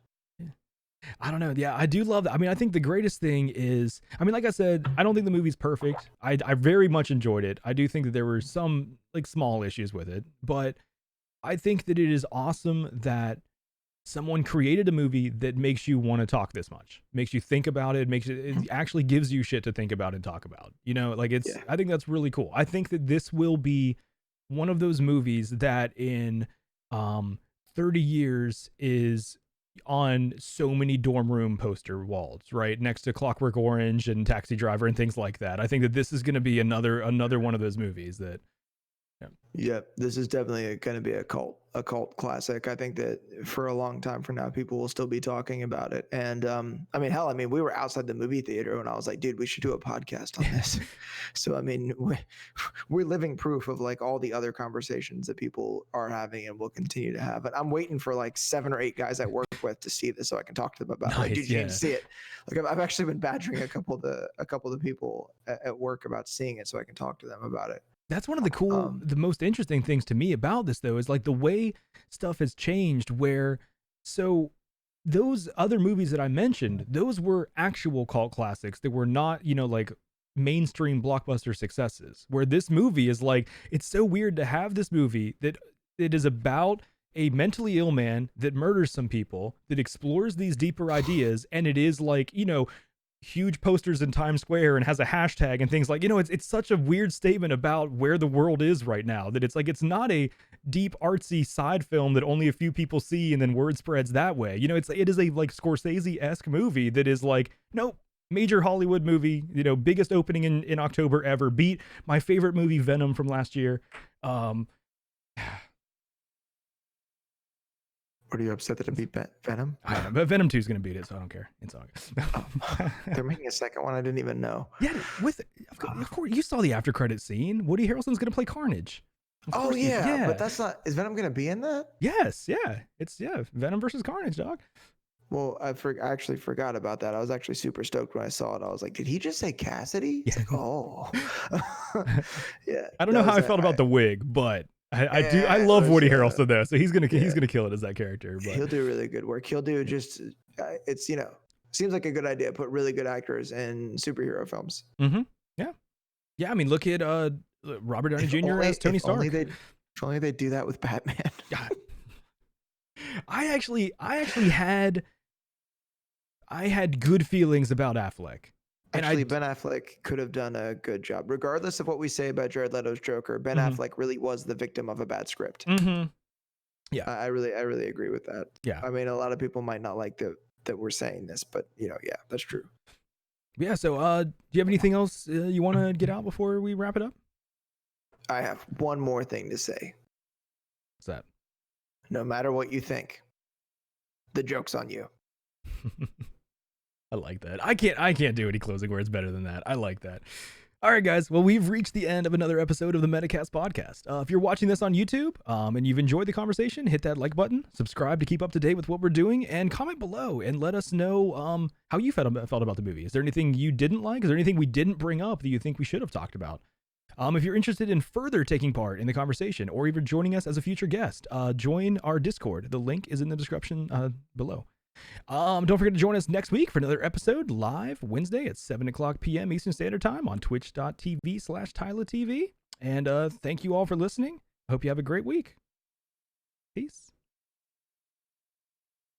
I don't know. Yeah, I do love that. I mean, I think the greatest thing is, I mean, like I said, I don't think the movie's perfect. I very much enjoyed it. I do think that there were some small issues with it, but I think that it is awesome that someone created a movie that makes you want to talk this much, makes you think about it, it actually gives you shit to think about and talk about. I think that's really cool. I think that this will be one of those movies that in 30 years is on so many dorm room poster walls, right next to Clockwork Orange and Taxi Driver and things like that. I think that this is going to be another one of those movies that this is definitely going to be a cult. a cult classic. I think that for a long time from now, people will still be talking about it. And I mean, hell, I mean, we were outside the movie theater and I was like, dude, we should do a podcast on this. So I mean, we're living proof of like all the other conversations that people are having and will continue to have. And I'm waiting for like 7 or 8 guys I work with to see this so I can talk to them about it. Like, dude, you need to see it. Like I've actually been badgering a couple of the people at work about seeing it so I can talk to them about it. That's one of the the most interesting things to me about this, though, is like the way stuff has changed. Where, so those other movies that I mentioned, those were actual cult classics. They were not, like mainstream blockbuster successes. Where this movie is like, it's so weird to have this movie that it is about a mentally ill man that murders some people, that explores these deeper ideas, and it is like, huge posters in Times Square and has a hashtag and things like, it's such a weird statement about where the world is right now, that it's like, it's not a deep artsy side film that only a few people see and then word spreads that way. It is a like Scorsese-esque movie that is like, nope, major Hollywood movie, biggest opening in October ever, beat my favorite movie Venom from last year. What, are you upset that it beat Venom? I don't know, but Venom 2 is going to beat it, so I don't care. It's all good. They're making a second one. I didn't even know. Yeah, of course, you saw the after credit scene. Woody Harrelson's going to play Carnage. Oh yeah, but that's not. Is Venom going to be in that? Yes, yeah. It's Venom versus Carnage, dog. Well, I actually forgot about that. I was actually super stoked when I saw it. I was like, did he just say Cassidy? Yeah. Like, oh, yeah. I don't know how I felt about the wig, but I love Woody Harrelson though, so he's gonna kill it as that character. But he'll do really good work. He'll do just it's seems like a good idea. Put really good actors in superhero films. Mm-hmm. Yeah. I mean, look at Robert Downey Jr. as Tony Stark. If only they do that with Batman. I actually had good feelings about Affleck. And actually, Ben Affleck could have done a good job. Regardless of what we say about Jared Leto's Joker, Ben Affleck really was the victim of a bad script. Mm-hmm. Yeah. I really agree with that. Yeah. I mean, a lot of people might not like that we're saying this, but yeah, that's true. Yeah. So, do you have anything else you want to get out before we wrap it up? I have one more thing to say. What's that? No matter what you think, the joke's on you. I like that. I can't do any closing words better than that. I like that. All right, guys. Well, we've reached the end of another episode of the Metacast podcast. If you're watching this on YouTube and you've enjoyed the conversation, hit that like button, subscribe to keep up to date with what we're doing, and comment below and let us know how you felt about the movie. Is there anything you didn't like? Is there anything we didn't bring up that you think we should have talked about? If you're interested in further taking part in the conversation or even joining us as a future guest, join our Discord. The link is in the description below. Don't forget to join us next week for another episode live Wednesday at 7:00 p.m. Eastern Standard Time on twitch.tv/TylaTV. And thank you all for listening. I hope you have a great week. Peace.